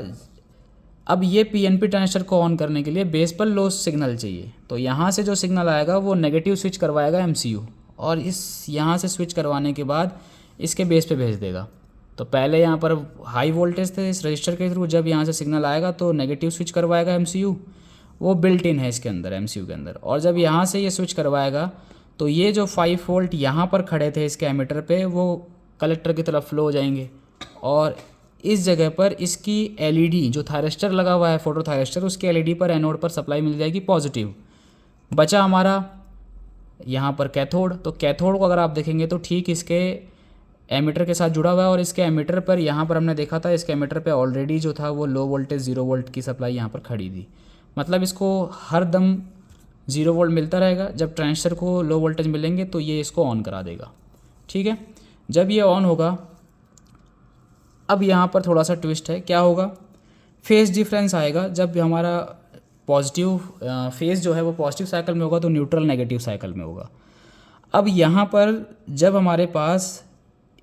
अब ये PNP ट्रांजिस्टर को ऑन करने के लिए बेस पर लो सिग्नल चाहिए, तो यहाँ से जो सिग्नल आएगा वो नेगेटिव स्विच करवाएगा MCU, और इस यहाँ से स्विच करवाने के बाद इसके बेस पे भेज देगा। तो पहले यहाँ पर हाई वोल्टेज थे इस रजिस्टर के थ्रू, जब यहाँ से सिग्नल आएगा तो नेगेटिव स्विच करवाएगा MCU, वो बिल्ट इन है इसके अंदर MCU के अंदर। और जब यहाँ से ये स्विच करवाएगा तो ये जो 5 वोल्ट यहाँ पर खड़े थे इसके एमीटर पे, वो कलेक्टर की तरफ फ्लो हो जाएंगे, और इस जगह पर इसकी LED जो थायरिस्टर लगा हुआ है, फोटो थायरिस्टर, उसकी LED पर एनोड पर सप्लाई मिल जाएगी पॉजिटिव। बचा हमारा यहाँ पर कैथोड, तो कैथोड को अगर आप देखेंगे तो ठीक इसके एमीटर के साथ जुड़ा हुआ है, और इसके एमीटर पर यहाँ पर हमने देखा था इसके एमीटर पे ऑलरेडी जो था वो लो वोल्टेज 0 वोल्ट की सप्लाई यहाँ पर खड़ी थी, मतलब इसको हर दम 0 वोल्ट मिलता रहेगा। जब ट्रांजिस्टर को लो वोल्टेज मिलेंगे तो ये इसको ऑन करा देगा, ठीक है। जब ये ऑन होगा, अब यहाँ पर थोड़ा सा ट्विस्ट है, क्या होगा, फेज डिफरेंस आएगा। जब हमारा पॉजिटिव फेज जो है वो पॉजिटिव साइकिल में होगा तो न्यूट्रल नेगेटिव साइकिल में होगा। अब यहाँ पर जब हमारे पास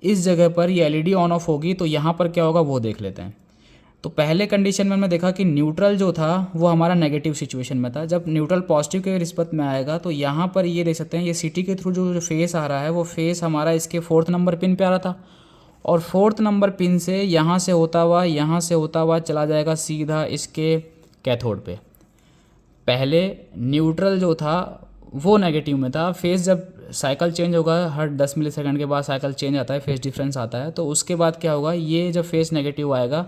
इस जगह पर ये LED ऑन ऑफ होगी तो यहाँ पर क्या होगा वो देख लेते हैं। तो पहले कंडीशन में हमने देखा कि न्यूट्रल जो था वो हमारा नेगेटिव सिचुएशन में था। जब न्यूट्रल पॉजिटिव के रिस्पेक्ट में आएगा तो यहाँ पर ये देख सकते हैं, ये CT के थ्रू जो फेस आ रहा है वो फेस हमारा इसके 4th नंबर पिन पे आ रहा था, और 4th नंबर पिन से यहाँ से होता हुआ चला जाएगा सीधा इसके कैथोड पे। पहले न्यूट्रल जो था वो नेगेटिव में था, फेस जब साइकिल चेंज होगा हर 10 मिलीसेकंड के बाद साइकिल चेंज आता है, फेस डिफरेंस आता है, तो उसके बाद क्या होगा, ये जब फेस नेगेटिव आएगा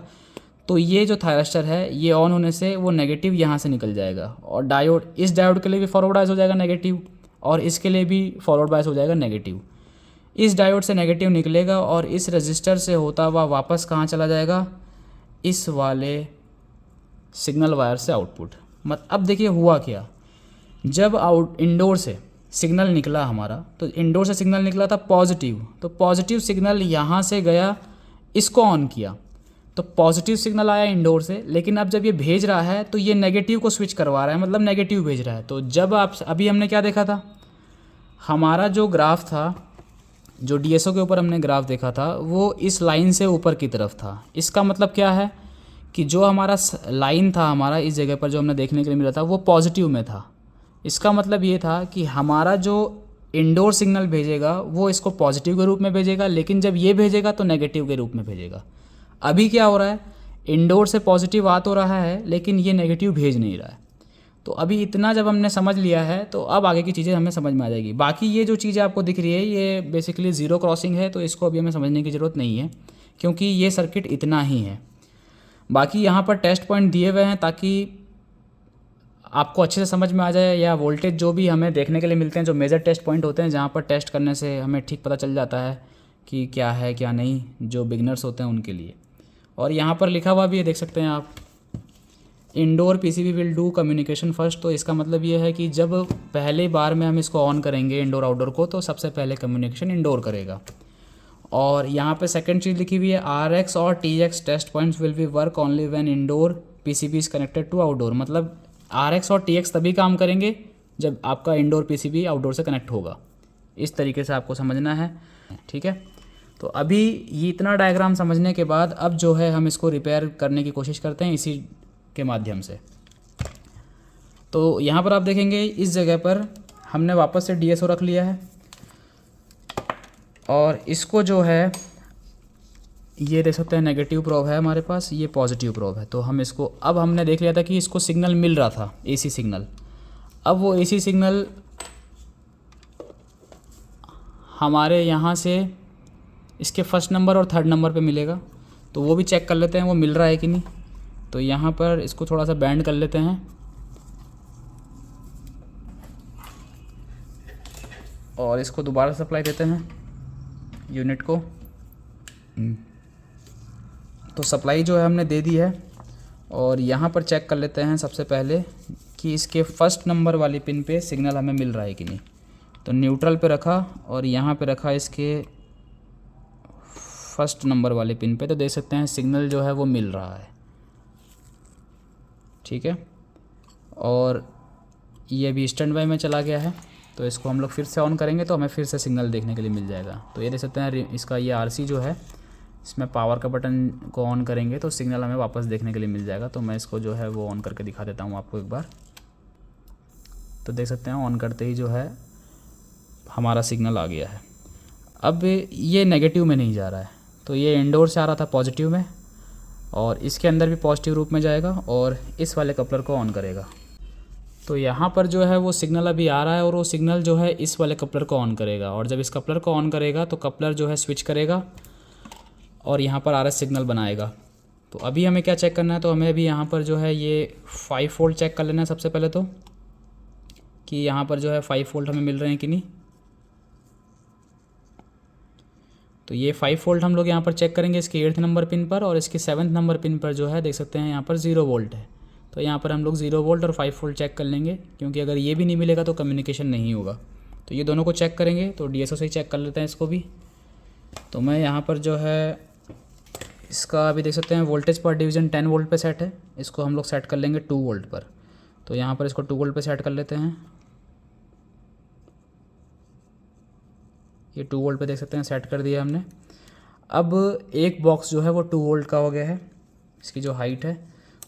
तो ये जो थायरिस्टर है ये ऑन होने से वो नेगेटिव यहाँ से निकल जाएगा, और डायोड, इस डायोड के लिए भी फॉरवर्ड बायस हो जाएगा नेगेटिव, और इसके लिए भी फॉरवर्ड बायस हो जाएगा नेगेटिव। इस डायोड से नेगेटिव निकलेगा और इस रजिस्टर से होता हुआ वापस कहाँ चला जाएगा, इस वाले सिग्नल वायर से आउटपुट। अब देखिए हुआ क्या, जब इंडोर से सिग्नल निकला हमारा, तो इंडोर से सिग्नल निकला था पॉजिटिव, तो पॉजिटिव सिग्नल यहाँ से गया, इसको ऑन किया, तो पॉजिटिव सिग्नल आया इंडोर से, लेकिन अब जब ये भेज रहा है तो ये नेगेटिव को स्विच करवा रहा है, मतलब नेगेटिव भेज रहा है। तो जब आप अभी हमने क्या देखा था, हमारा जो ग्राफ था, जो DSO के ऊपर हमने ग्राफ देखा था, वो इस लाइन से ऊपर की तरफ था। इसका मतलब क्या है कि जो हमारा लाइन था हमारा इस जगह पर जो हमने देखने के लिए मिला था वो पॉजिटिव में था। इसका मतलब ये था कि हमारा जो इंडोर सिग्नल भेजेगा वो इसको पॉजिटिव के रूप में भेजेगा, लेकिन जब ये भेजेगा तो नेगेटिव के रूप में भेजेगा। अभी क्या हो रहा है, इंडोर से पॉजिटिव आ तो रहा है लेकिन ये नेगेटिव भेज नहीं रहा है। तो अभी इतना जब हमने समझ लिया है तो अब आगे की चीज़ें हमें समझ में आ जाएगी। बाकी ये जो चीज़ें आपको दिख रही है ये बेसिकली ज़ीरो क्रॉसिंग है, तो इसको अभी हमें समझने की ज़रूरत नहीं है क्योंकि ये सर्किट इतना ही है। बाकी यहाँ पर टेस्ट पॉइंट दिए हुए हैं ताकि आपको अच्छे से समझ में आ जाए, या वोल्टेज जो भी हमें देखने के लिए मिलते हैं, जो मेजर टेस्ट पॉइंट होते हैं जहाँ पर टेस्ट करने से हमें ठीक पता चल जाता है कि क्या है क्या नहीं, जो बिगनर्स होते हैं उनके लिए। और यहाँ पर लिखा हुआ भी है, देख सकते हैं आप, indoor PCB will do communication first. तो इसका मतलब ये है कि जब पहले बार में हम इसको ऑन करेंगे इंडोर आउटडोर को, तो सबसे पहले कम्युनिकेशन इंडोर करेगा। और यहाँ पे सेकंड चीज़ लिखी हुई है, RX और TX test points will be work only when indoor PCB is connected to outdoor. मतलब RX और TX तभी काम करेंगे जब आपका इंडोर पीसीबी आउटडोर से कनेक्ट होगा। इस तरीके से आपको समझना है, ठीक है। तो अभी ये इतना डायग्राम समझने के बाद अब जो है हम इसको रिपेयर करने की कोशिश करते हैं इसी के माध्यम से। तो यहाँ पर आप देखेंगे इस जगह पर हमने वापस से DSO रख लिया है, और इसको जो है ये देख सकते हैं नेगेटिव प्रोब है हमारे पास, ये पॉजिटिव प्रोब है। तो हम इसको, अब हमने देख लिया था कि इसको सिग्नल मिल रहा था AC सिग्नल, अब वो AC सिग्नल हमारे यहाँ से इसके फर्स्ट नंबर और थर्ड नंबर पे मिलेगा। तो वो भी चेक कर लेते हैं वो मिल रहा है कि नहीं। तो यहाँ पर इसको थोड़ा सा बैंड कर लेते हैं और इसको दोबारा सप्लाई देते हैं यूनिट को। तो सप्लाई जो है हमने दे दी है, और यहाँ पर चेक कर लेते हैं सबसे पहले कि इसके फर्स्ट नंबर वाली पिन पे सिग्नल हमें मिल रहा है कि नहीं। तो न्यूट्रल पे रखा और यहाँ पे रखा इसके फर्स्ट नंबर वाले पिन पे, तो देख सकते हैं सिग्नल जो है वो मिल रहा है, ठीक है। और ये भी स्टैंड बाय में चला गया है, तो इसको हम लोग फिर से ऑन करेंगे तो हमें फिर से सिग्नल देखने के लिए मिल जाएगा। तो ये देख सकते हैं इसका ये RC जो है, इसमें पावर का बटन को ऑन करेंगे तो सिग्नल हमें वापस देखने के लिए मिल जाएगा। तो मैं इसको जो है वो ऑन करके दिखा देता हूँ आपको एक बार। तो देख सकते हैं ऑन करते ही जो है हमारा सिग्नल आ गया है। अब ये नेगेटिव में नहीं जा रहा है, तो ये इंडोर से आ रहा था पॉजिटिव में, और इसके अंदर भी पॉजिटिव रूप में जाएगा और इस वाले कपलर को ऑन करेगा। तो यहाँ पर जो है वो सिग्नल अभी आ रहा है और वो सिग्नल जो है इस वाले कपलर को ऑन करेगा, और जब इस कपलर को ऑन करेगा तो कपलर जो है स्विच करेगा और यहाँ पर RS सिग्नल बनाएगा। तो अभी हमें क्या चेक करना है, तो हमें अभी यहाँ पर जो है ये 5 वोल्ट चेक कर लेना है सबसे पहले, तो कि यहाँ पर जो है 5 वोल्ट हमें मिल रहे हैं कि नहीं। तो ये 5 वोल्ट हम लोग यहाँ पर चेक करेंगे इसके 8th नंबर पिन पर, और इसके 7th नंबर पिन पर जो है देख सकते हैं यहाँ पर 0 वोल्ट है। तो यहाँ पर हम लोग 0 वोल्ट और 5 वोल्ट चेक कर लेंगे, क्योंकि अगर ये भी नहीं मिलेगा तो कम्युनिकेशन नहीं होगा। तो ये दोनों को चेक करेंगे, तो DSO से ही चेक कर लेते हैं इसको भी। तो मैं यहाँ पर जो है इसका अभी देख सकते हैं वोल्टेज पर डिवीज़न 10 वोल्ट पे सेट है, इसको हम लोग सेट कर लेंगे 2 वोल्ट पर। तो यहाँ पर इसको 2 वोल्ट पे सेट कर लेते हैं। ये 2 वोल्ट पे देख सकते हैं सेट कर दिया हमने। अब एक बॉक्स जो है वो 2 वोल्ट का हो गया है, इसकी जो हाइट है।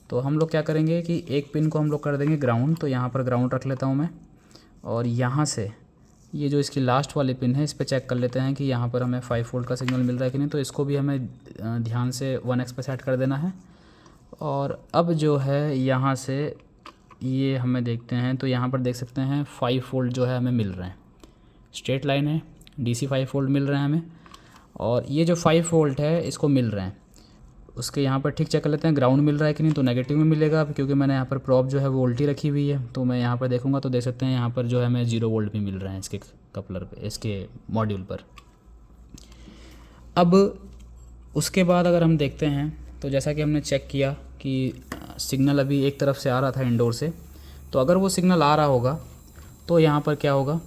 तो हम लोग क्या करेंगे कि एक पिन को हम लोग कर देंगे ग्राउंड। तो यहाँ पर ग्राउंड रख लेता हूँ मैं, और यहाँ से ये जो इसकी लास्ट वाली पिन है इस पर चेक कर लेते हैं कि यहाँ पर हमें 5 वोल्ट का सिग्नल मिल रहा है कि नहीं। तो इसको भी हमें ध्यान से 1x पे सेट कर देना है। और अब जो है यहाँ से ये हमें देखते हैं, तो यहाँ पर देख सकते हैं 5 वोल्ट जो है हमें मिल रहे हैं, स्ट्रेट लाइन है, DC 5 वोल्ट मिल रहे हैं हमें। और ये जो 5 वोल्ट है इसको मिल रहे हैं, उसके यहाँ पर ठीक चेक कर लेते हैं ग्राउंड मिल रहा है कि नहीं। तो नेगेटिव में मिलेगा, क्योंकि मैंने यहाँ पर प्रॉप जो है वो उल्टी रखी हुई है। तो मैं यहाँ पर देखूँगा तो देख सकते हैं यहाँ पर जो है हमें 0 वोल्ट भी मिल रहे हैं इसके कपलर पे, इसके मॉड्यूल पर। अब उसके बाद अगर हम देखते हैं तो जैसा कि हमने चेक किया कि सिग्नल अभी एक तरफ से आ रहा था इंडोर से, तो अगर वो सिग्नल आ रहा होगा तो यहाँ पर क्या होगा,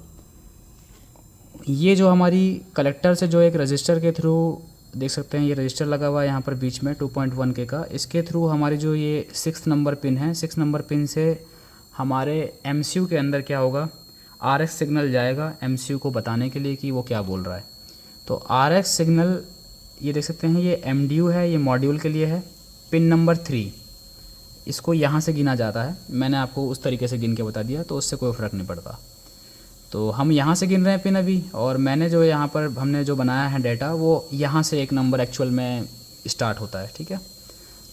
ये जो हमारी कलेक्टर से जो एक रजिस्टर के थ्रू देख सकते हैं ये रजिस्टर लगा हुआ है यहाँ पर बीच में 2.1 के का, इसके थ्रू हमारी जो ये 6th नंबर पिन है, 6 नंबर पिन से हमारे MCU के अंदर क्या होगा, RX सिग्नल जाएगा MCU को बताने के लिए कि वो क्या बोल रहा है। तो RX सिग्नल ये देख सकते हैं ये MDU है, ये मॉड्यूल के लिए है, पिन नंबर 3, इसको यहाँ से गिना जाता है। मैंने आपको उस तरीके से गिन के बता दिया, तो उससे कोई फ़र्क नहीं पड़ता। तो हम यहाँ से गिन रहे हैं पिन अभी, और मैंने जो यहाँ पर हमने जो बनाया है डाटा वो यहाँ से एक नंबर एक्चुअल में स्टार्ट होता है, ठीक है।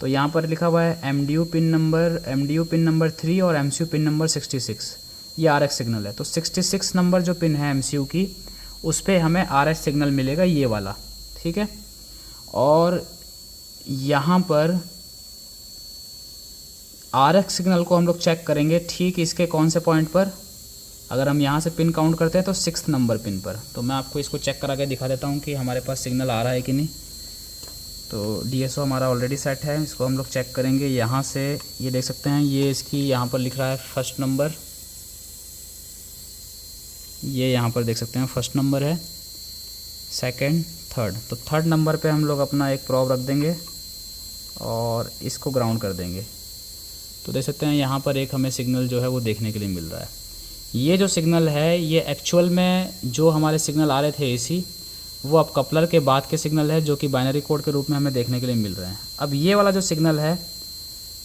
तो यहाँ पर लिखा हुआ है MDU पिन नंबर 3 और MCU पिन नंबर 66, ये RX सिग्नल है। तो 66 नंबर जो पिन है MCU की, उस पर हमें RX सिग्नल मिलेगा, ये वाला, ठीक है। और यहाँ पर RX सिग्नल को हम लोग चेक करेंगे ठीक इसके कौन से पॉइंट पर, अगर हम यहाँ से पिन काउंट करते हैं तो 6 नंबर पिन पर। तो मैं आपको इसको चेक करा के दिखा देता हूँ कि हमारे पास सिग्नल आ रहा है कि नहीं। तो DSO हमारा ऑलरेडी सेट है, इसको हम लोग चेक करेंगे यहाँ से। ये देख सकते हैं, ये इसकी यहाँ पर लिख रहा है फर्स्ट नंबर, ये यहाँ पर देख सकते हैं फर्स्ट नंबर है, सेकंड, थर्ड। तो थर्ड नंबर पे हम लोग अपना एक प्रॉब रख देंगे और इसको ग्राउंड कर देंगे। तो देख सकते हैं यहाँ पर एक हमें सिग्नल जो है वो देखने के लिए मिल रहा है। ये जो सिग्नल है ये एक्चुअल में जो हमारे सिग्नल आ रहे थे AC, वो अब कपलर के बाद के सिग्नल है, जो कि बाइनरी कोड के रूप में हमें देखने के लिए मिल रहे हैं। अब ये वाला जो सिग्नल है,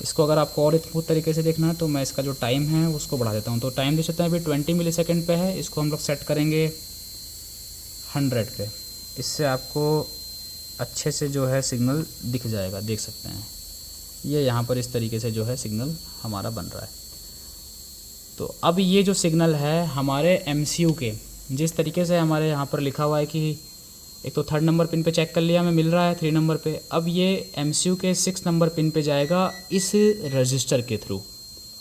इसको अगर आपको और स्मूथ तरीके से देखना है तो मैं इसका जो टाइम है उसको बढ़ा देता हूँ। तो टाइम देख सकते हैं अभी 20 मिलीसेकंड पे है, इसको हम लोग सेट करेंगे 100 पे। इससे आपको अच्छे से जो है सिग्नल दिख जाएगा, देख सकते हैं ये यहाँ पर इस तरीके से जो है सिग्नल हमारा बन रहा है। तो अब ये जो सिग्नल है हमारे MCU के, जिस तरीके से हमारे यहाँ पर लिखा हुआ है कि एक तो थर्ड नंबर पिन पे चेक कर लिया, हमें मिल रहा है 3 नंबर पे। अब ये MCU के 6 नंबर पिन पे जाएगा इस रजिस्टर के थ्रू,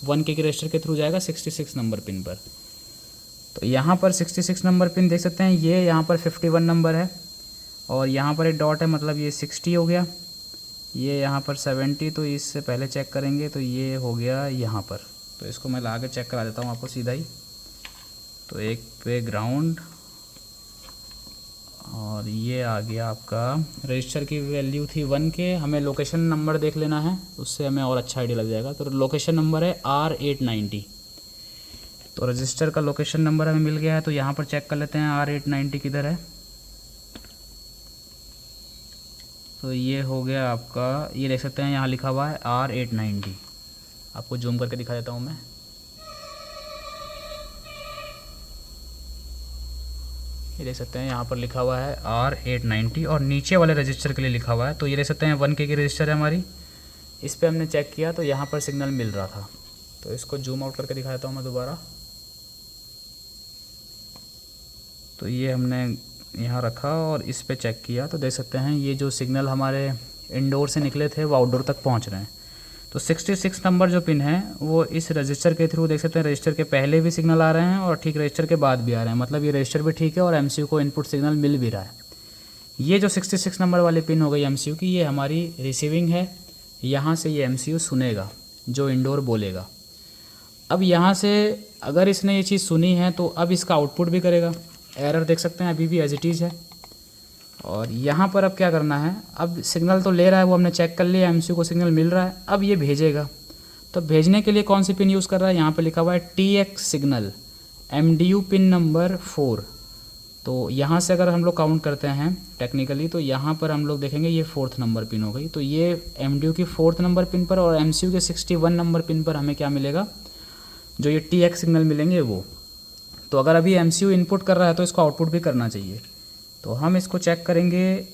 1K के रजिस्टर के थ्रू जाएगा 66 नंबर पिन पर। तो यहाँ पर 66 नंबर पिन देख सकते हैं, ये यहाँ पर 51 नंबर है और यहाँ पर एक डॉट है, मतलब ये 60 हो गया। ये यहाँ पर 70, तो इससे पहले चेक करेंगे तो ये हो गया यहाँ पर। तो इसको मैं ला के चेक करा देता हूँ आपको सीधा ही। तो एक पे ग्राउंड और ये आ गया आपका, रजिस्टर की वैल्यू थी 1K, हमें लोकेशन नंबर देख लेना है, उससे हमें और अच्छा आइडिया लग जाएगा। तो लोकेशन नंबर है R890। तो रजिस्टर का लोकेशन नंबर हमें मिल गया है। तो यहाँ पर चेक कर लेते हैं R890 किधर है। तो ये हो गया आपका, ये देख सकते हैं यहाँ लिखा हुआ है R890। आपको जूम करके दिखा देता हूँ मैं। ये देख सकते हैं यहाँ पर लिखा हुआ है R890 और नीचे वाले रजिस्टर के लिए लिखा हुआ है। तो ये देख सकते हैं 1K की रजिस्टर है हमारी, इस पर हमने चेक किया तो यहाँ पर सिग्नल मिल रहा था। तो इसको जूम आउट करके दिखा देता हूँ मैं दोबारा। तो ये हमने यहाँ रखा और इस पे चेक किया तो देख सकते हैं ये जो सिग्नल हमारे इंडोर से निकले थे वो आउटडोर तक पहुँच रहे हैं। तो 66 नंबर जो पिन है वो इस रजिस्टर के थ्रू देख सकते हैं, रजिस्टर के पहले भी सिग्नल आ रहे हैं और ठीक रजिस्टर के बाद भी आ रहे हैं, मतलब ये रजिस्टर भी ठीक है और MCU को इनपुट सिग्नल मिल भी रहा है। ये जो 66 नंबर वाली पिन हो गई MCU की, ये हमारी रिसीविंग है, यहाँ से ये MCU सुनेगा जो इंडोर बोलेगा। अब यहाँ से अगर इसने ये चीज़ सुनी है तो अब इसका आउटपुट भी करेगा। एरर देख सकते हैं अभी भी एज इट इज़ है। और यहाँ पर अब क्या करना है, अब सिग्नल तो ले रहा है, वो हमने चेक कर लिया, MCU को सिग्नल मिल रहा है, अब ये भेजेगा। तो भेजने के लिए कौन सी पिन यूज़ कर रहा है, यहाँ पे लिखा हुआ है TX signal MDU pin number 4। तो यहाँ से अगर हम लोग काउंट करते हैं टेक्निकली तो यहाँ पर हम लोग देखेंगे ये 4th नंबर पिन हो गई। तो ये MDU की 4th नंबर पिन पर और MCU के 61 नंबर पिन पर हमें क्या मिलेगा, जो ये TX सिग्नल मिलेंगे वो। तो अगर अभी MCU इनपुट कर रहा है तो इसको आउटपुट भी करना चाहिए। तो हम इसको चेक करेंगे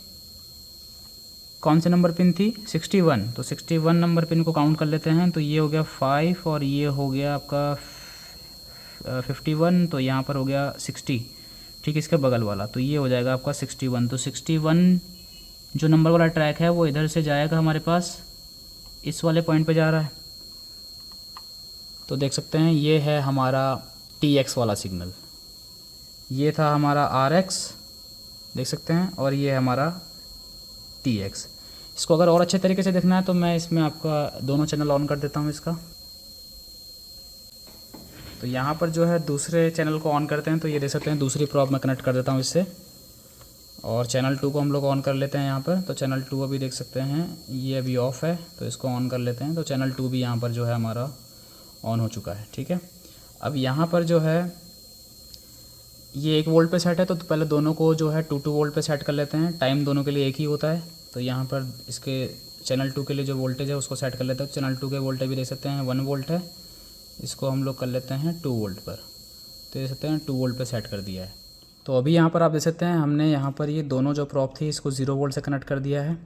कौन से नंबर पिन थी, 61। तो 61 नंबर पिन को काउंट कर लेते हैं। तो ये हो गया 5 और ये हो गया आपका 51। तो यहाँ पर हो गया 60, ठीक इसके बगल वाला। तो ये हो जाएगा आपका 61। तो 61 जो नंबर वाला ट्रैक है वो इधर से जाएगा हमारे पास, इस वाले पॉइंट पे जा रहा है। तो देख सकते हैं ये है हमारा TX वाला सिग्नल, ये था हमारा RX देख सकते हैं, और ये हमारा TX। इसको अगर और अच्छे तरीके से देखना है तो मैं इसमें आपका दोनों चैनल ऑन कर देता हूँ इसका। तो यहाँ पर जो है दूसरे चैनल को ऑन करते हैं तो ये देख सकते हैं दूसरी प्रॉब मैं कनेक्ट कर देता हूँ इससे, और चैनल 2 को हम लोग ऑन कर लेते हैं यहाँ पर। तो चैनल 2 अभी देख सकते हैं ये अभी ऑफ़ है, तो इसको ऑन कर लेते हैं। तो चैनल 2 भी यहाँ पर जो है हमारा ऑन हो चुका है, ठीक है। अब यहाँ पर जो है ये 1 वोल्ट पे सेट है, तो पहले दोनों को जो है 2 वोल्ट पे सेट कर लेते हैं। टाइम दोनों के लिए एक ही होता है। तो यहाँ पर इसके चैनल 2 के लिए जो वोल्टेज है उसको सेट कर लेते हैं। चैनल 2 के वोल्टेज भी देख सकते हैं 1 वोल्ट है, इसको हम लोग कर लेते हैं 2 वोल्ट पर। तो देख सकते हैं 2 वोल्ट पर सेट कर दिया है। तो अभी यहाँ पर आप देख सकते हैं हमने यहाँ पर ये दोनों जो प्रॉप थी इसको 0 वोल्ट से कनेक्ट कर दिया है,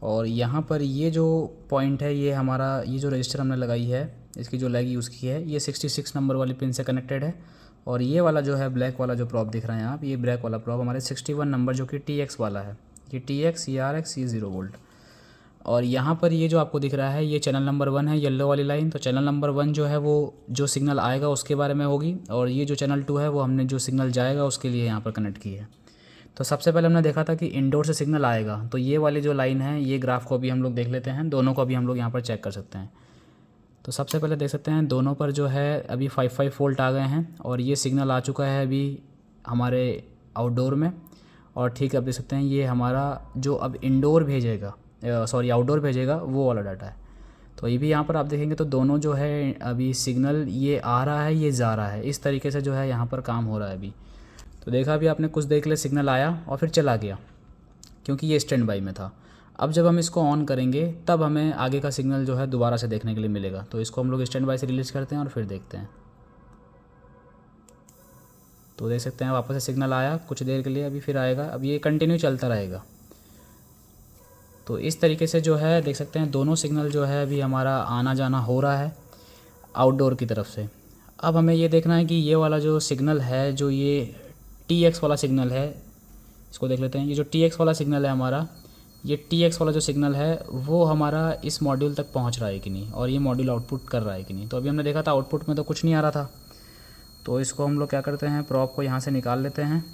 और यहाँ पर ये जो पॉइंट है, ये हमारा ये जो रजिस्टर हमने लगाई है, इसकी जो लेग यूज़ की है, ये 66 नंबर वाली पिन से कनेक्टेड है। और ये वाला जो है ब्लैक वाला जो प्रॉप दिख रहे हैं आप, ये ब्लैक वाला प्रॉप हमारे 61 नंबर जो कि TX वाला है, ये TX, ये RX, ये 0 वोल्ट। और यहाँ पर ये जो आपको दिख रहा है, ये चैनल नंबर 1 है, येलो वाली लाइन। तो चैनल नंबर 1 जो है वो जो सिग्नल आएगा उसके बारे में होगी, और ये जो चैनल 2 है वो हमने जो सिग्नल जाएगा उसके लिए यहाँ पर कनेक्ट की है। तो सबसे पहले हमने देखा था कि इंडोर से सिग्नल आएगा, तो ये वाली जो लाइन है, ये ग्राफ को अभी हम लोग देख लेते हैं, दोनों को अभी हम लोग यहाँ पर चेक कर सकते हैं। तो सबसे पहले देख सकते हैं दोनों पर जो है अभी 5 वोल्ट आ गए हैं, और ये सिग्नल आ चुका है अभी हमारे आउटडोर में। और ठीक है, आप देख सकते हैं ये हमारा जो अब इंडोर भेजेगा, सॉरी आउटडोर भेजेगा, वो वाला डाटा है। तो ये भी यहाँ पर आप देखेंगे तो दोनों जो है अभी सिग्नल ये आ रहा है, ये जा रहा है, इस तरीके से जो है यहाँ पर काम हो रहा है अभी। तो देखा अभी आपने कुछ देर के लिए सिग्नल आया और फिर चला गया, क्योंकि ये स्टैंड बाई में था। अब जब हम इसको ऑन करेंगे तब हमें आगे का सिग्नल जो है दोबारा से देखने के लिए मिलेगा। तो इसको हम लोग स्टैंड बाई से रिलीज़ करते हैं और फिर देखते हैं। तो देख सकते हैं वापस से सिग्नल आया कुछ देर के लिए, अभी फिर आएगा, अब ये कंटिन्यू चलता रहेगा। तो इस तरीके से जो है देख सकते हैं दोनों सिग्नल जो है अभी हमारा आना जाना हो रहा है आउटडोर की तरफ से। अब हमें ये देखना है कि ये वाला जो सिग्नल है, जो ये TX वाला सिग्नल है, इसको देख लेते हैं। ये जो TX वाला सिग्नल है हमारा, ये TX वाला जो सिग्नल है वो हमारा इस मॉड्यूल तक पहुंच रहा है कि नहीं, और ये मॉड्यूल आउटपुट कर रहा है कि नहीं। तो अभी हमने देखा था आउटपुट में तो कुछ नहीं आ रहा था। तो इसको हम लोग क्या करते हैं, प्रॉप को यहाँ से निकाल लेते हैं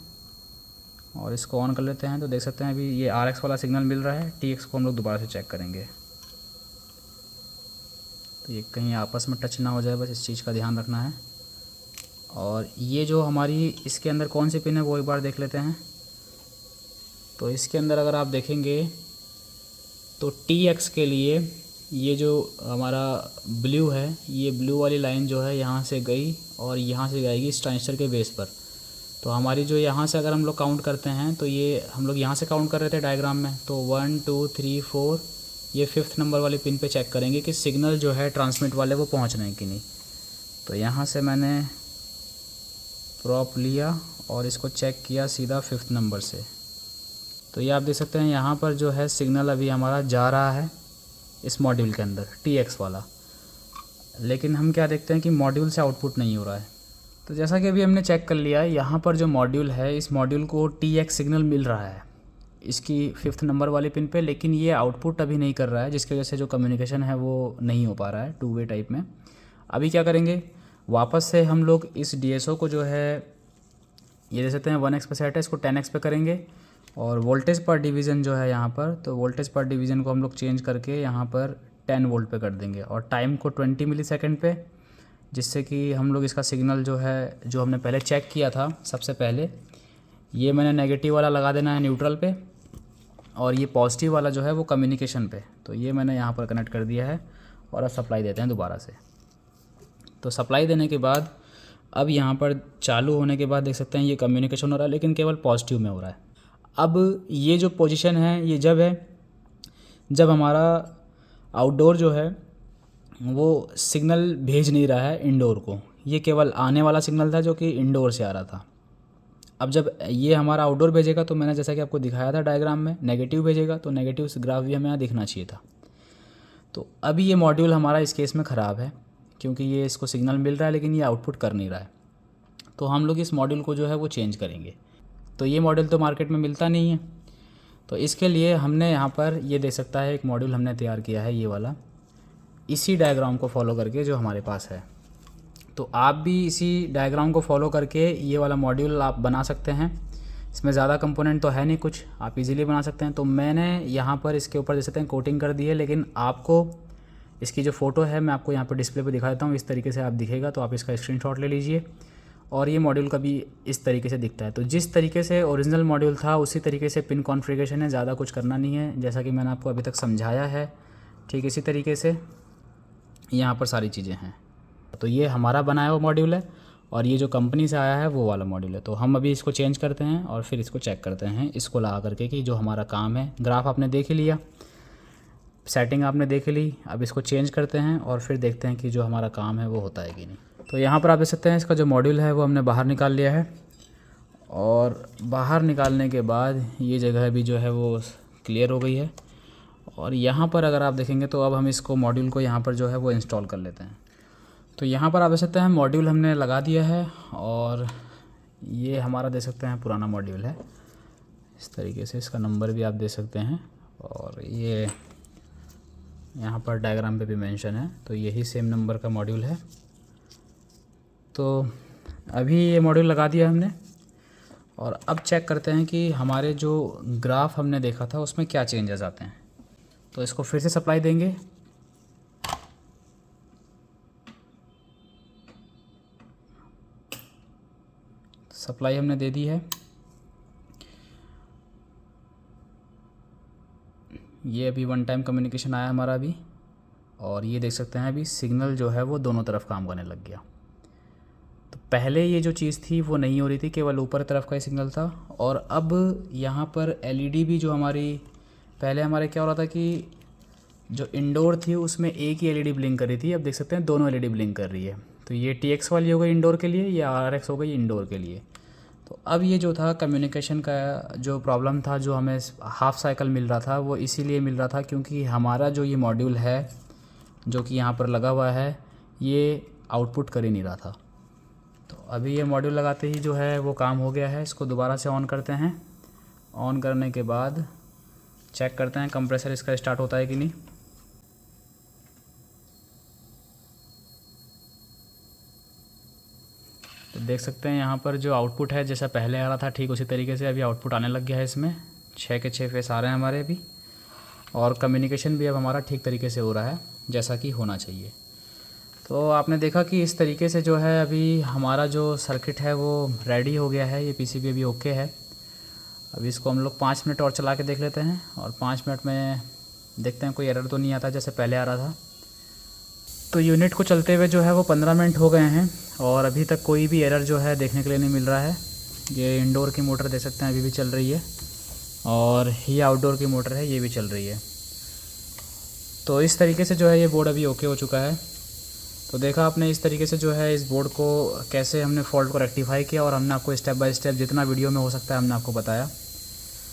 और इसको ऑन कर लेते हैं। तो देख सकते हैं अभी ये RX वाला सिग्नल मिल रहा है, TX को हम लोग दोबारा से चेक करेंगे। तो ये कहीं आपस में टच ना हो जाए, बस इस चीज़ का ध्यान रखना है। और ये जो हमारी इसके अंदर कौन सी पिन है वो एक बार देख लेते हैं। तो इसके अंदर अगर आप देखेंगे तो TX के लिए ये जो हमारा ब्लू है, ये ब्लू वाली लाइन जो है यहाँ से गई और यहाँ से जाएगी इस ट्रांजिस्टर के बेस पर। तो हमारी जो यहाँ से अगर हम लोग काउंट करते हैं, तो ये हम लोग यहाँ से काउंट कर रहे थे डायग्राम में, तो 1 2 3 4, ये 5th नंबर वाली पिन पे चेक करेंगे कि सिग्नल जो है ट्रांसमिट वाले वो पहुँच रहे हैं कि नहीं। तो यहाँ से मैंने प्रॉप लिया और इसको चेक किया सीधा 5th नंबर से। तो ये आप देख सकते हैं यहाँ पर जो है सिग्नल अभी हमारा जा रहा है इस मॉड्यूल के अंदर, TX वाला। लेकिन हम क्या देखते हैं कि मॉड्यूल से आउटपुट नहीं हो रहा है। तो जैसा कि अभी हमने चेक कर लिया, यहाँ पर जो मॉड्यूल है, इस मॉड्यूल को TX सिग्नल मिल रहा है इसकी 5th नंबर वाले पिन पे, लेकिन ये आउटपुट अभी नहीं कर रहा है, जिसकी वजह से जो कम्युनिकेशन है वो नहीं हो पा रहा है 2 वे टाइप में। अभी क्या करेंगे, वापस से हम लोग इस DSO को जो है, ये देख सकते हैं 1x पे सेट है, इसको 10x पे करेंगे। और वोल्टेज पर डिवीज़न जो है यहाँ पर, तो वोल्टेज पर डिवीज़न को हम लोग चेंज करके यहाँ पर 10 वोल्ट पे कर देंगे, और टाइम को 20 मिलीसेकंड पे, जिससे कि हम लोग इसका सिग्नल जो है, जो हमने पहले चेक किया था सबसे पहले, ये मैंने नेगेटिव वाला लगा देना है न्यूट्रल पे, और ये पॉजिटिव वाला जो है वो कम्युनिकेशन पे। तो ये मैंने यहाँ पर कनेक्ट कर दिया है, और अब सप्लाई देते हैं दोबारा से। तो सप्लाई देने के बाद अब यहाँ पर चालू होने के बाद देख सकते हैं ये कम्युनिकेशन हो रहा है, लेकिन केवल पॉजिटिव में हो रहा है। अब ये जो पोजीशन है ये जब हमारा आउटडोर जो है वो सिग्नल भेज नहीं रहा है इंडोर को, ये केवल आने वाला सिग्नल था जो कि इंडोर से आ रहा था। अब जब ये हमारा आउटडोर भेजेगा, तो मैंने जैसा कि आपको दिखाया था डायग्राम में, नेगेटिव भेजेगा, तो नेगेटिव ग्राफ भी हमें यहाँ दिखना चाहिए था। तो अभी ये मॉड्यूल हमारा इस केस में ख़राब है, क्योंकि ये इसको सिग्नल मिल रहा है लेकिन ये आउटपुट कर नहीं रहा है। तो हम लोग इस मॉड्यूल को जो है वो चेंज करेंगे। तो ये मॉड्यूल तो मार्केट में मिलता नहीं है, तो इसके लिए हमने यहाँ पर ये दे सकता है एक मॉड्यूल हमने तैयार किया है, ये वाला, इसी डायग्राम को फॉलो करके जो हमारे पास है। तो आप भी इसी डायग्राम को फॉलो करके ये वाला मॉड्यूल आप बना सकते हैं। इसमें ज़्यादा कंपोनेंट तो है नहीं कुछ, आप इजीली बना सकते हैं। तो मैंने यहाँ पर इसके ऊपर देख सकते हैं कोटिंग कर दी है, लेकिन आपको इसकी जो फ़ोटो है मैं आपको यहाँ पर डिस्प्ले पे दिखा देता हूँ। इस तरीके से आप दिखेगा, तो आप इसका स्क्रीनशॉट ले लीजिए। और ये मॉड्यूल का भी इस तरीके से दिखता है। तो जिस तरीके से ओरिजिनल मॉड्यूल था उसी तरीके से पिन कॉन्फ़िगरेशन है, ज़्यादा कुछ करना नहीं है, जैसा कि मैंने आपको अभी तक समझाया है। ठीक इसी तरीके से यहाँ पर सारी चीज़ें हैं। तो ये हमारा बनाया हुआ मॉड्यूल है, और ये जो कंपनी से आया है वो वाला मॉड्यूल है। तो हम अभी इसको चेंज करते हैं और फिर इसको चेक करते हैं, इसको लगा करके कि जो हमारा काम है। ग्राफ आपने देख ही लिया, सेटिंग आपने देख ली, अब इसको चेंज करते हैं और फिर देखते हैं कि जो हमारा काम है वो होता है कि नहीं। तो यहाँ पर आप देख सकते हैं इसका जो मॉड्यूल है वो हमने बाहर निकाल लिया है, और बाहर निकालने के बाद ये जगह भी जो है वो क्लियर हो गई है। और यहाँ पर अगर आप देखेंगे तो अब हम इसको मॉड्यूल को यहाँ पर जो है वो इंस्टॉल कर लेते हैं। तो यहाँ पर आप देख सकते हैं मॉड्यूल हमने लगा दिया है और ये हमारा देख सकते हैं पुराना मॉड्यूल है। इस तरीके से इसका नंबर भी आप दे सकते हैं और ये यहाँ पर डायग्राम पे भी मेंशन है, तो यही सेम नंबर का मॉड्यूल है। तो अभी ये मॉड्यूल लगा दिया हमने और अब चेक करते हैं कि हमारे जो ग्राफ हमने देखा था उसमें क्या चेंजेस आते हैं। तो इसको फिर से सप्लाई देंगे। सप्लाई हमने दे दी है। ये अभी वन टाइम कम्युनिकेशन आया हमारा अभी, और ये देख सकते हैं अभी सिग्नल जो है वो दोनों तरफ काम करने लग गया। तो पहले ये जो चीज़ थी वो नहीं हो रही थी, केवल ऊपर तरफ का ही सिग्नल था। और अब यहाँ पर एलईडी भी जो हमारी पहले हमारे क्या हो रहा था कि जो इंडोर थी उसमें एक ही एलईडी ब्लिंक कर रही थी, अब देख सकते हैं दोनों एलईडी ब्लिंक कर रही है। तो ये टीएक्स वाली हो गई इंडोर के लिए, या आरएक्स हो गई इंडोर के लिए। तो अब ये जो था कम्युनिकेशन का जो प्रॉब्लम था, जो हमें हाफ साइकिल मिल रहा था, वो इसीलिए मिल रहा था क्योंकि हमारा जो ये मॉड्यूल है जो कि यहाँ पर लगा हुआ है ये आउटपुट कर ही नहीं रहा था। तो अभी ये मॉड्यूल लगाते ही जो है वो काम हो गया है। इसको दोबारा से ऑन करते हैं। ऑन करने के बाद चेक करते हैं कंप्रेसर इसका स्टार्ट होता है कि नहीं। तो देख सकते हैं यहाँ पर जो आउटपुट है जैसा पहले आ रहा था ठीक उसी तरीके से अभी आउटपुट आने लग गया है। इसमें 6 के 6 फेस आ रहे हैं हमारे अभी, और कम्युनिकेशन भी अब हमारा ठीक तरीके से हो रहा है जैसा कि होना चाहिए। तो आपने देखा कि इस तरीके से जो है अभी हमारा जो सर्किट है वो रेडी हो गया है। ये पीसीबी अभी ओके है। अभी इसको हम लोग 5 मिनट और चला के देख लेते हैं और 5 मिनट में देखते हैं कोई एरर तो नहीं आता जैसे पहले आ रहा था। तो यूनिट को चलते हुए जो है वो 15 मिनट हो गए हैं और अभी तक कोई भी एरर जो है देखने के लिए नहीं मिल रहा है। ये इंडोर की मोटर देख सकते हैं अभी भी चल रही है, और ये आउटडोर की मोटर है ये भी चल रही है। तो इस तरीके से जो है ये बोर्ड अभी ओके हो चुका है। तो देखा आपने इस तरीके से जो है इस बोर्ड को कैसे हमने फॉल्ट को रेक्टिफाई किया, और हमने आपको स्टेप बाय स्टेप जितना वीडियो में हो सकता है हमने आपको बताया।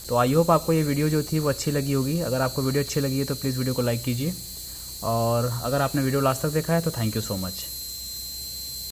तो आई होप आपको ये वीडियो जो थी वो अच्छी लगी होगी। अगर आपको वीडियो अच्छी लगी है तो प्लीज़ वीडियो को लाइक कीजिए, और अगर आपने वीडियो लास्ट तक देखा है तो थैंक यू सो मच।